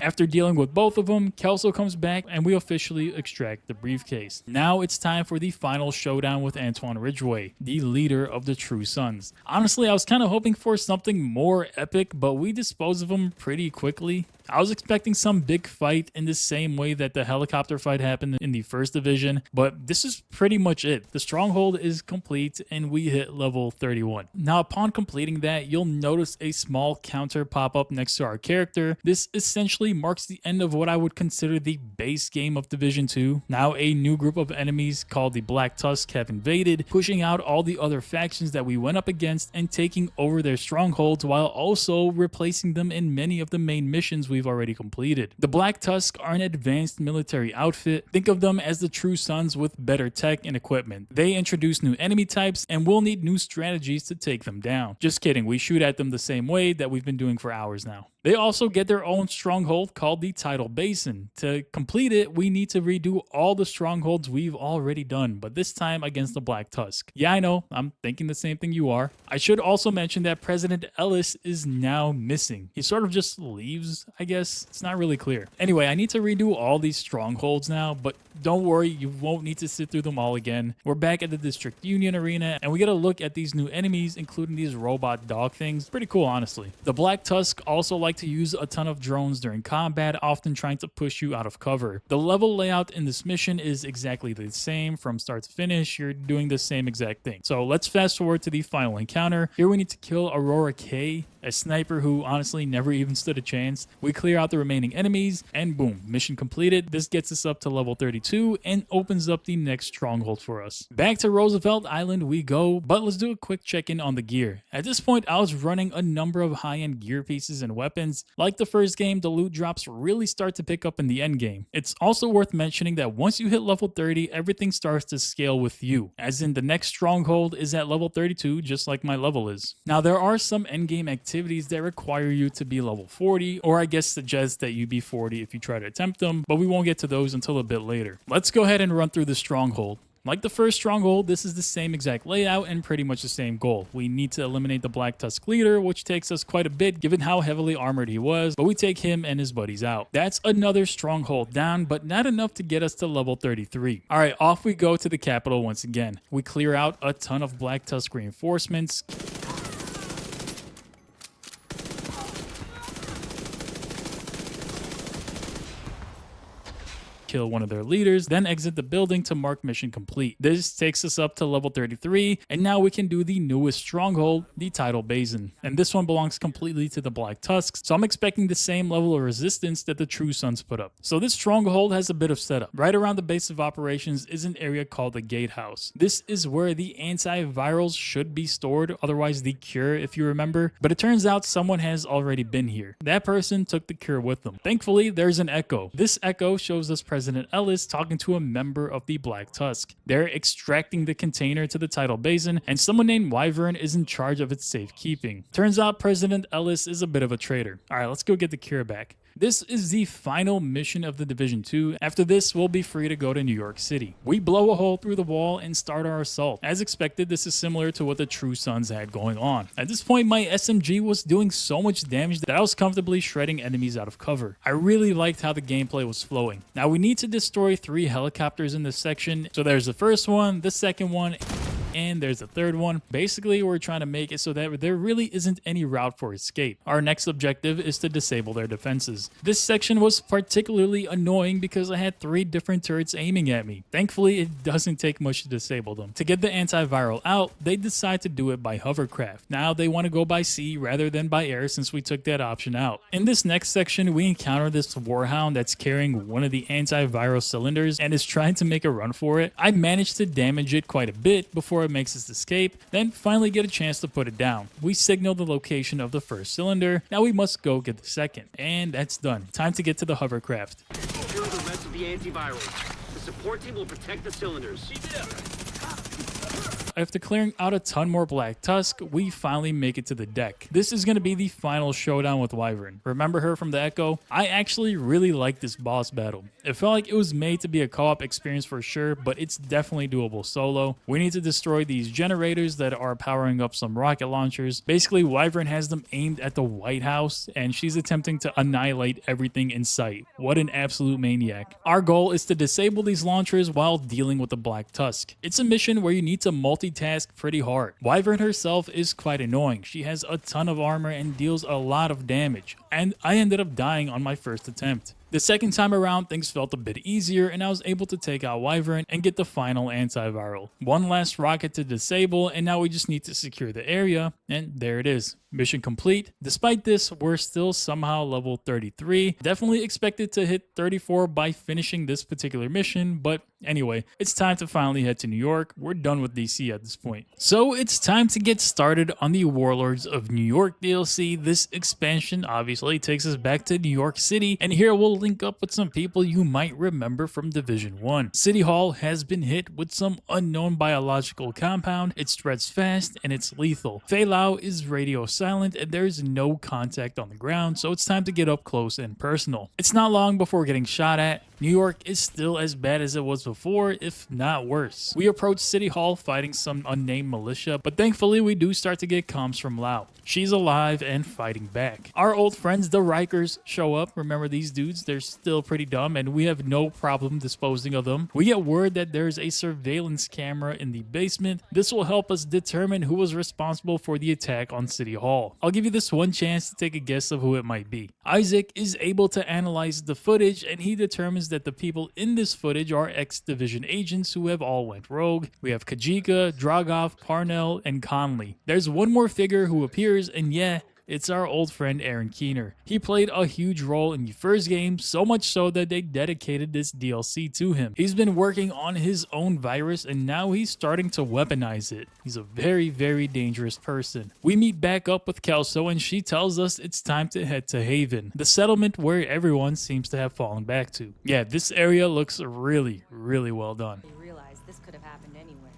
After dealing with both of them, Kelso comes back and we officially extract the briefcase. Now it's time for the final showdown with Antoine Ridgway, the leader of the True Sons. Honestly, I was kind of hoping for something more epic, but we dispose of him pretty quickly. I was expecting some big fight in the same way that the helicopter fight happened in the first division, but this is pretty much it. The Stronghold is complete and we hit level 31. Now upon completing that, you'll notice a small counter pop up next to our character. This essentially marks the end of what I would consider the base game of Division 2. Now a new group of enemies called the Black Tusk have invaded, pushing out all the other factions that we went up against and taking over their strongholds while also replacing them in many of the main missions we've already completed. The Black Tusk are an advanced military outfit. Think of them as the True Sons with better tech and equipment. They introduce new enemy types and we'll need new strategies to take them down. Just kidding, we shoot at them the same way that we've been doing for hours now. They also get their own stronghold called the Tidal Basin. To complete it, we need to redo all the strongholds we've already done, but this time against the Black Tusk. Yeah, I know, I'm thinking the same thing you are. I should also mention that President Ellis is now missing. He sort of just leaves, I guess. It's not really clear. Anyway, I need to redo all these strongholds now, but don't worry, you won't need to sit through them all again. We're back at the District Union Arena, and we get a look at these new enemies, including these robot dog things. Pretty cool, honestly. The Black Tusk also like to use a ton of drones during combat, often trying to push you out of cover. The level layout in this mission is exactly the same from start to finish. You're doing the same exact thing. So let's fast forward to the final encounter. Here we need to kill Aurora K, a sniper who honestly never even stood a chance. We clear out the remaining enemies and boom, mission completed. This gets us up to level 32 and opens up the next stronghold for us. Back to Roosevelt Island we go, but let's do a quick check-in on the gear. At this point, I was running a number of high-end gear pieces and weapons. Like the first game, the loot drops really start to pick up in the end game. It's also worth mentioning that once you hit level 30, everything starts to scale with you, as in the next stronghold is at level 32, just like my level is. Now, there are some endgame activities that require you to be level 40, or I guess suggest that you be 40 if you try to attempt them, but we won't get to those until a bit later. Let's go ahead and run through the stronghold. Like the first stronghold, this is the same exact layout and pretty much the same goal. We need to eliminate the Black Tusk leader, which takes us quite a bit given how heavily armored he was, but we take him and his buddies out. That's another stronghold down, but not enough to get us to level 33. Alright, off we go to the Capitol once again. We clear out a ton of Black Tusk reinforcements. Kill one of their leaders, then exit the building to mark mission complete. This takes us up to level 33, and now we can do the newest stronghold, the Tidal Basin. And this one belongs completely to the Black Tusks, so I'm expecting the same level of resistance that the True Sons put up. So this stronghold has a bit of setup. Right around the base of operations is an area called the Gatehouse. This is where the antivirals should be stored, otherwise the cure if you remember, but it turns out someone has already been here. That person took the cure with them. Thankfully, there's an echo. This echo shows us President Ellis talking to a member of the Black Tusk. They're extracting the container to the Tidal Basin, and someone named Wyvern is in charge of its safekeeping. Turns out President Ellis is a bit of a traitor. Alright, let's go get the cure back. This is the final mission of the Division 2. After this, we'll be free to go to New York City. We blow a hole through the wall and start our assault. As expected, this is similar to what the True Sons had going on. At this point, my SMG was doing so much damage that I was comfortably shredding enemies out of cover. I really liked how the gameplay was flowing. Now, we need to destroy 3 helicopters in this section. So there's the first one, the second one, and there's the third one. Basically, we're trying to make it so that there really isn't any route for escape. Our next objective is to disable their defenses. This section was particularly annoying because I had 3 different turrets aiming at me. Thankfully, it doesn't take much to disable them. To get the antiviral out, they decide to do it by hovercraft. Now they want to go by sea rather than by air since we took that option out. In this next section, we encounter this warhound that's carrying one of the antiviral cylinders and is trying to make a run for it. I managed to damage it quite a bit before before it makes its escape, then finally get a chance to put it down. We signal the location of the first cylinder. Now we must go get the second, and that's done. Time to get to the hovercraft. Secure the rest of the antivirals. The support team will protect the cylinders. After clearing out a ton more Black Tusk, we finally make it to the deck. This is going to be the final showdown with Wyvern. Remember her from the Echo? I actually really like this boss battle. It felt like it was made to be a co-op experience for sure, but it's definitely doable solo. We need to destroy these generators that are powering up some rocket launchers. Basically, Wyvern has them aimed at the White House, and she's attempting to annihilate everything in sight. What an absolute maniac. Our goal is to disable these launchers while dealing with the Black Tusk. It's a mission where you need to multitask pretty hard. Wyvern herself is quite annoying. She has a ton of armor and deals a lot of damage, and I ended up dying on my first attempt. The second time around, things felt a bit easier, and I was able to take out Wyvern and get the final antiviral. One last rocket to disable, and now we just need to secure the area, and there it is. Mission complete. Despite this, we're still somehow level 33. Definitely expected to hit 34 by finishing this particular mission, but anyway, it's time to finally head to New York. We're done with DC at this point. So it's time to get started on the Warlords of New York DLC. This expansion obviously takes us back to New York City, and here we'll link up with some people you might remember from Division 1. City Hall has been hit with some unknown biological compound. It spreads fast and it's lethal. Fei Lao is radio silent and there's no contact on the ground, so it's time to get up close and personal. It's not long before getting shot at. New York is still as bad as it was before, if not worse. We approach City Hall fighting some unnamed militia, but thankfully we do start to get comms from Lao. She's alive and fighting back. Our old friends, the Rikers, show up. Remember these dudes? They're still pretty dumb and we have no problem disposing of them. We get word that there's a surveillance camera in the basement. This will help us determine who was responsible for the attack on City Hall. I'll give you this one chance to take a guess of who it might be. Isaac is able to analyze the footage and he determines that the people in this footage are ex-Division agents who have all went rogue. We have Kajika, Dragov, Parnell, and Conley. There's one more figure who appears, and yeah, it's our old friend Aaron Keener. He played a huge role in the first game, so much so that they dedicated this DLC to him. He's been working on his own virus and now he's starting to weaponize it. He's a very, very dangerous person. We meet back up with Kelso and she tells us it's time to head to Haven, the settlement where everyone seems to have fallen back to. Yeah, this area looks really, really well done. You realize this could have happened anywhere.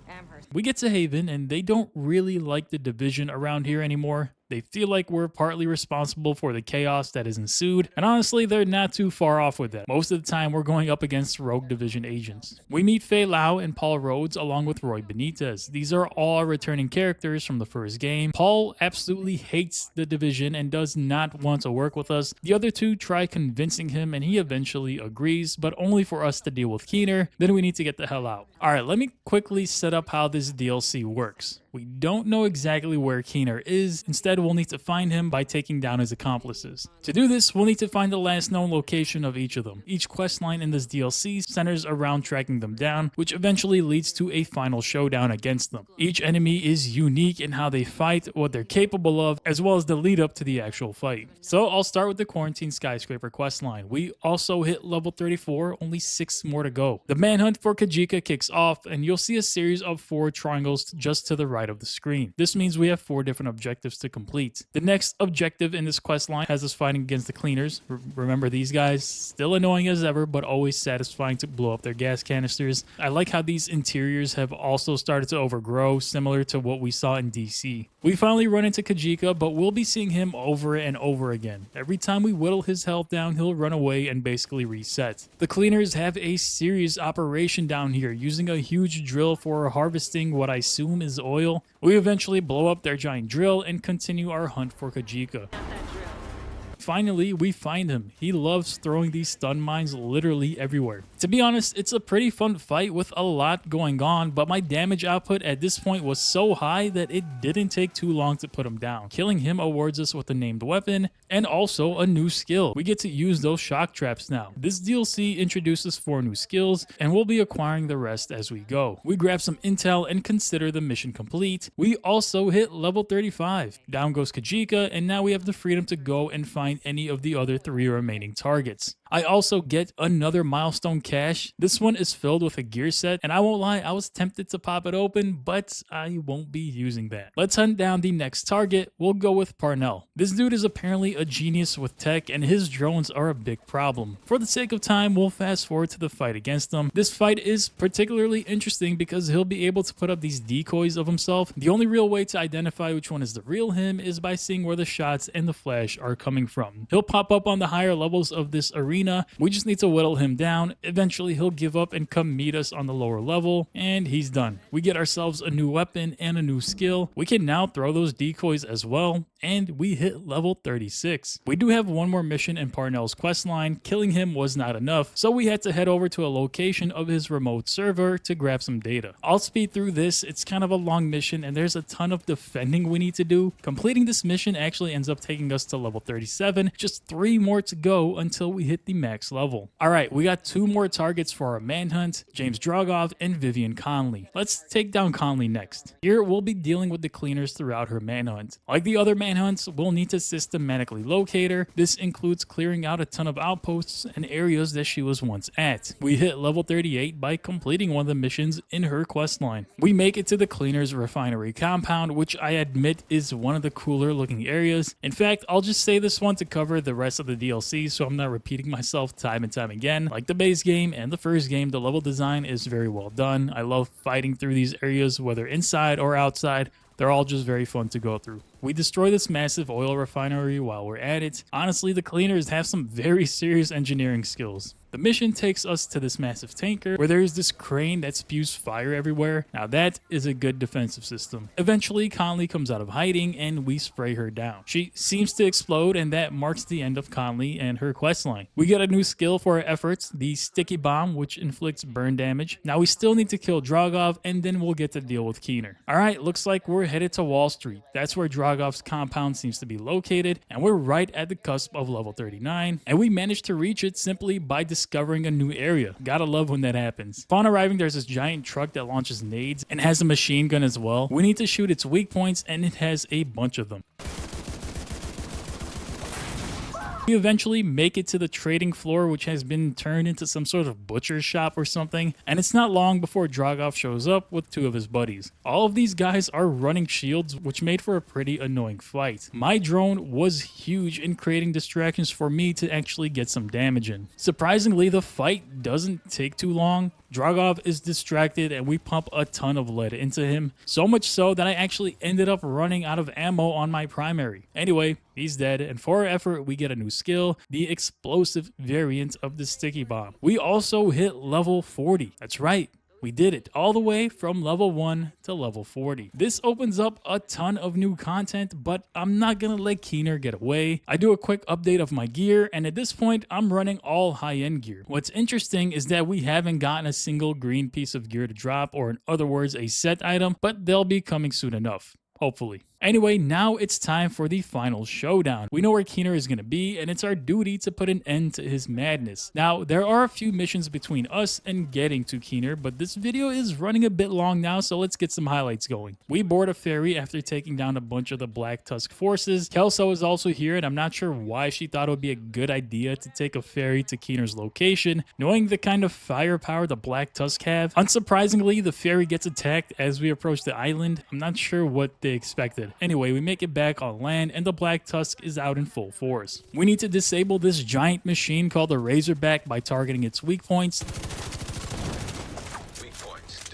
Amherst. We get to Haven and they don't really like the division around here anymore. They feel like we're partly responsible for the chaos that has ensued, and honestly, they're not too far off with that. Most of the time, we're going up against Rogue Division agents. We meet Fei Lao and Paul Rhodes along with Roy Benitez. These are all returning characters from the first game. Paul absolutely hates the division and does not want to work with us. The other two try convincing him, and he eventually agrees, but only for us to deal with Keener. Then we need to get the hell out. Alright, let me quickly set up how this DLC works. We don't know exactly where Keener is. Instead, we'll need to find him by taking down his accomplices. To do this, we'll need to find the last known location of each of them. Each questline in this DLC centers around tracking them down, which eventually leads to a final showdown against them. Each enemy is unique in how they fight, what they're capable of, as well as the lead up to the actual fight. So I'll start with the Quarantine Skyscraper questline. We also hit level 34, only 6 more to go. The manhunt for Kajika kicks off, and you'll see a series of 4 triangles just to the right of the screen. This means we have 4 different objectives to complete. The next objective in this quest line has us fighting against the cleaners. Remember these guys? Still annoying as ever, but always satisfying to blow up their gas canisters. I like how these interiors have also started to overgrow, similar to what we saw in DC. We finally run into Kajika, but we'll be seeing him over and over again. Every time we whittle his health down, he'll run away and basically reset. The cleaners have a serious operation down here, using a huge drill for harvesting what I assume is oil. We eventually blow up their giant drill and continue our hunt for Kajika. Finally, we find him. He loves throwing these stun mines literally everywhere. To be honest, it's a pretty fun fight with a lot going on, but my damage output at this point was so high that it didn't take too long to put him down. Killing him awards us with a named weapon and also a new skill. We get to use those shock traps now. This DLC introduces 4 new skills, and we'll be acquiring the rest as we go. We grab some intel and consider the mission complete. We also hit level 35. Down goes Kajika, and now we have the freedom to go and find any of the other 3 remaining targets. I also get another milestone cache. This one is filled with a gear set, and I won't lie, I was tempted to pop it open, but I won't be using that. Let's hunt down the next target. We'll go with Parnell. This dude is apparently a genius with tech, and his drones are a big problem. For the sake of time, we'll fast forward to the fight against him. This fight is particularly interesting because he'll be able to put up these decoys of himself. The only real way to identify which one is the real him is by seeing where the shots and the flash are coming from. He'll pop up on the higher levels of this arena. We just need to whittle him down. Eventually he'll give up and come meet us on the lower level, and he's done. We get ourselves a new weapon and a new skill. We can now throw those decoys as well, and we hit level 36. We do have one more mission in Parnell's questline. Killing him was not enough, so we had to head over to a location of his remote server to grab some data. I'll speed through this. It's kind of a long mission, and there's a ton of defending we need to do. Completing this mission actually ends up taking us to level 37. Just 3 more to go until we hit the max level. Alright, we got 2 more targets for our manhunt, James Dragov and Vivian Conley. Let's take down Conley next. Here we'll be dealing with the cleaners throughout her manhunt. Like the other manhunts, we'll need to systematically locate her. This includes clearing out a ton of outposts and areas that she was once at. We hit level 38 by completing one of the missions in her questline. We make it to the cleaners refinery compound, which I admit is one of the cooler looking areas. In fact, I'll just say this one to cover the rest of the DLC so I'm not repeating myself time and time again. Like the base game and the first game, the level design is very well done. I love fighting through these areas, whether inside or outside. They're all just very fun to go through. We destroy this massive oil refinery while we're at it. Honestly, the cleaners have some very serious engineering skills. The mission takes us to this massive tanker where there is this crane that spews fire everywhere. Now that is a good defensive system. Eventually, Conley comes out of hiding and we spray her down. She seems to explode, and that marks the end of Conley and her questline. We get a new skill for our efforts, the sticky bomb, which inflicts burn damage. Now we still need to kill Dragov, and then we'll get to deal with Keener. Alright, looks like we're headed to Wall Street. That's where Dragov's compound seems to be located, and we're right at the cusp of level 39, and we managed to reach it simply by discovering a new area. Gotta love when that happens. Upon arriving, there's this giant truck that launches nades and has a machine gun as well. We need to shoot its weak points, and it has a bunch of them. We eventually make it to the trading floor, which has been turned into some sort of butcher shop or something, and it's not long before Dragov shows up with 2 of his buddies. All of these guys are running shields, which made for a pretty annoying fight. My drone was huge in creating distractions for me to actually get some damage in. Surprisingly, the fight doesn't take too long. Dragov is distracted and we pump a ton of lead into him, so much so that I actually ended up running out of ammo on my primary. Anyway, he's dead, and for our effort we get a new skill, the explosive variant of the sticky bomb. We also hit level 40. That's right. We did it all the way from level 1 to level 40. This opens up a ton of new content, but I'm not gonna let Keener get away. I do a quick update of my gear, and at this point, I'm running all high-end gear. What's interesting is that we haven't gotten a single green piece of gear to drop, or in other words, a set item, but they'll be coming soon enough. Hopefully. Anyway, now it's time for the final showdown. We know where Keener is going to be, and it's our duty to put an end to his madness. Now, there are a few missions between us and getting to Keener, but this video is running a bit long now, so let's get some highlights going. We board a ferry after taking down a bunch of the Black Tusk forces. Kelso is also here, and I'm not sure why she thought it would be a good idea to take a ferry to Keener's location, knowing the kind of firepower the Black Tusk have. Unsurprisingly, the ferry gets attacked as we approach the island. I'm not sure what they expected. Anyway, we make it back on land, and the Black Tusk is out in full force. We need to disable this giant machine called the Razorback by targeting its weak points. Weak points.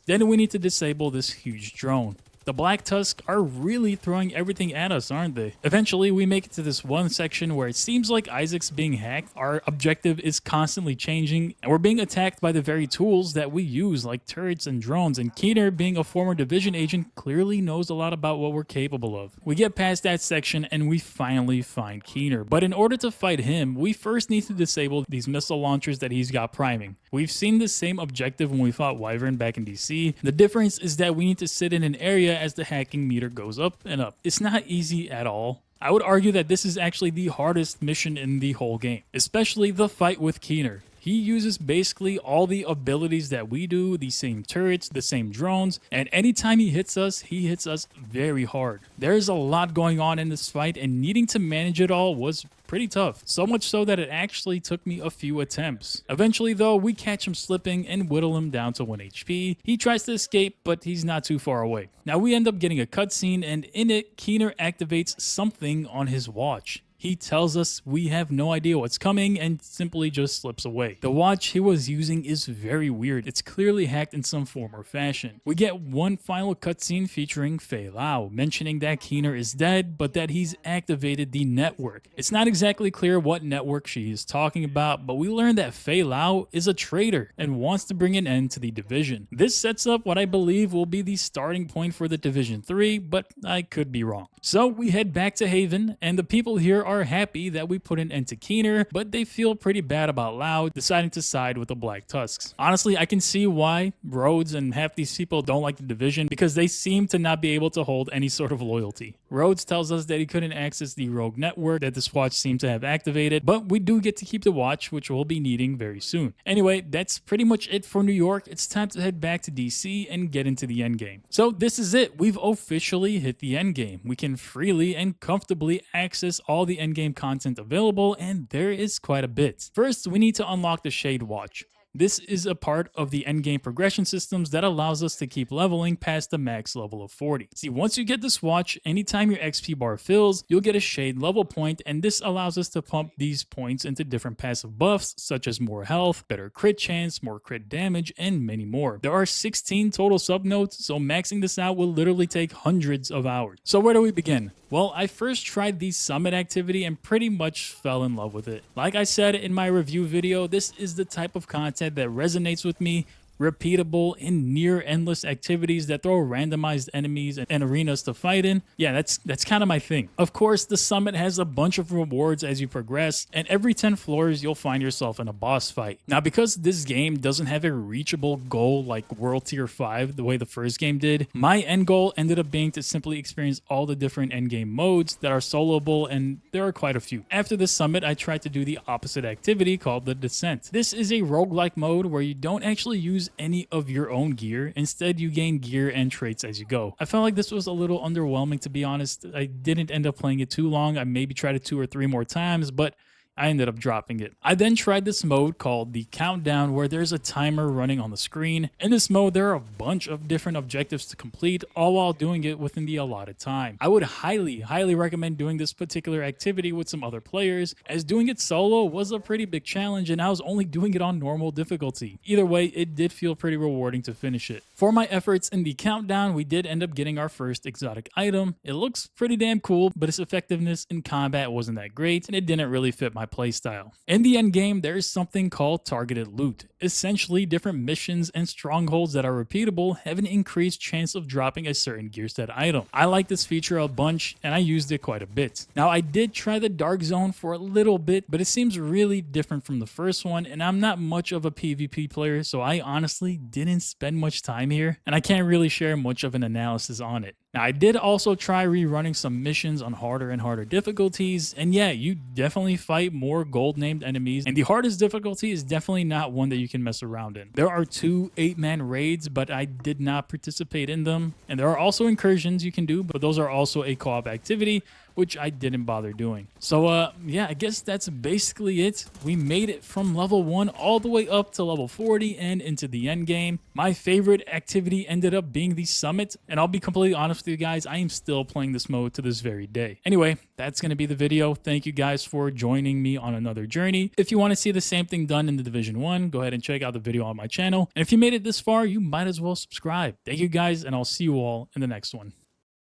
Then we need to disable this huge drone. The Black Tusk are really throwing everything at us, aren't they? Eventually, we make it to this one section where it seems like Isaac's being hacked. Our objective is constantly changing, and we're being attacked by the very tools that we use, like turrets and drones, and Keener, being a former division agent, clearly knows a lot about what we're capable of. We get past that section, and we finally find Keener. But in order to fight him, we first need to disable these missile launchers that he's got priming. We've seen the same objective when we fought Wyvern back in DC. The difference is that we need to sit in an area as the hacking meter goes up and up. It's not easy at all. I would argue that this is actually the hardest mission in the whole game, especially the fight with Keener. He uses basically all the abilities that we do, the same turrets, the same drones, and anytime he hits us very hard. There's a lot going on in this fight, and needing to manage it all was pretty tough. So much so that it actually took me a few attempts. Eventually though, we catch him slipping and whittle him down to 1 HP. He tries to escape, but he's not too far away. Now we end up getting a cutscene, and in it, Keener activates something on his watch. He tells us we have no idea what's coming and simply just slips away. The watch he was using is very weird. It's clearly hacked in some form or fashion. We get one final cutscene featuring Fei Lao, mentioning that Keener is dead, but that he's activated the network. It's not exactly clear what network she is talking about, but we learn that Fei Lao is a traitor and wants to bring an end to the Division. This sets up what I believe will be the starting point for the Division 3, but I could be wrong. So we head back to Haven, and the people here are happy that we put an end to Keener, but they feel pretty bad about Lao deciding to side with the Black Tusks. Honestly, I can see why Rhodes and half these people don't like the Division, because they seem to not be able to hold any sort of loyalty. Rhodes tells us that he couldn't access the rogue network that this watch seemed to have activated, but we do get to keep the watch, which we'll be needing very soon. Anyway, that's pretty much it for New York. It's time to head back to DC and get into the endgame. So this is it. We've officially hit the endgame. We can freely and comfortably access all the endgame content available, and there is quite a bit. First, we need to unlock the Shade Watch. This is a part of the endgame progression systems that allows us to keep leveling past the max level of 40. See, once you get this watch, anytime your XP bar fills, you'll get a Shade level point, and this allows us to pump these points into different passive buffs, such as more health, better crit chance, more crit damage, and many more. There are 16 total subnodes, so maxing this out will literally take hundreds of hours. So where do we begin? Well, I first tried the summit activity and pretty much fell in love with it. Like I said in my review video, this is the type of content that resonates with me. Repeatable and near endless activities that throw randomized enemies and arenas to fight in. Yeah, that's kind of my thing. Of course, the summit has a bunch of rewards as you progress, and every 10 floors you'll find yourself in a boss fight. Now, because this game doesn't have a reachable goal like World Tier 5 the way the first game did, my end goal ended up being to simply experience all the different endgame modes that are soloable, and there are quite a few. After the summit, I tried to do the opposite activity called the Descent. This is a roguelike mode where you don't actually use any of your own gear. Instead, you gain gear and traits as you go. I felt like this was a little underwhelming, to be honest. I didn't end up playing it too long. I maybe tried it 2 or 3 more times, but I ended up dropping it. I then tried this mode called the Countdown, where there's a timer running on the screen. In this mode, there are a bunch of different objectives to complete, all while doing it within the allotted time. I would highly recommend doing this particular activity with some other players, as doing it solo was a pretty big challenge, and I was only doing it on normal difficulty. Either way, it did feel pretty rewarding to finish it. For my efforts in the Countdown, we did end up getting our first exotic item. It looks pretty damn cool, but its effectiveness in combat wasn't that great, and it didn't really fit my playstyle. In the end game, there is something called targeted loot. Essentially, different missions and strongholds that are repeatable have an increased chance of dropping a certain gear set item. I like this feature a bunch, and I used it quite a bit. Now, I did try the Dark Zone for a little bit, but it seems really different from the first one, and I'm not much of a PvP player, so I honestly didn't spend much time here, and I can't really share much of an analysis on it. Now, I did also try rerunning some missions on harder and harder difficulties, and yeah, you definitely fight more gold-named enemies, and the hardest difficulty is definitely not one that you can mess around in. There are 2 8-man raids, but I did not participate in them, and there are also incursions you can do, but those are also a co-op activity, which I didn't bother doing. So yeah, I guess that's basically it. We made it from level 1 all the way up to level 40 and into the end game. My favorite activity ended up being the summit, and I'll be completely honest with you guys, I am still playing this mode to this very day. Anyway, that's going to be the video. Thank you guys for joining me on another journey. If you want to see the same thing done in the Division 1, go ahead and check out the video on my channel. And if you made it this far, you might as well subscribe. Thank you guys, and I'll see you all in the next one.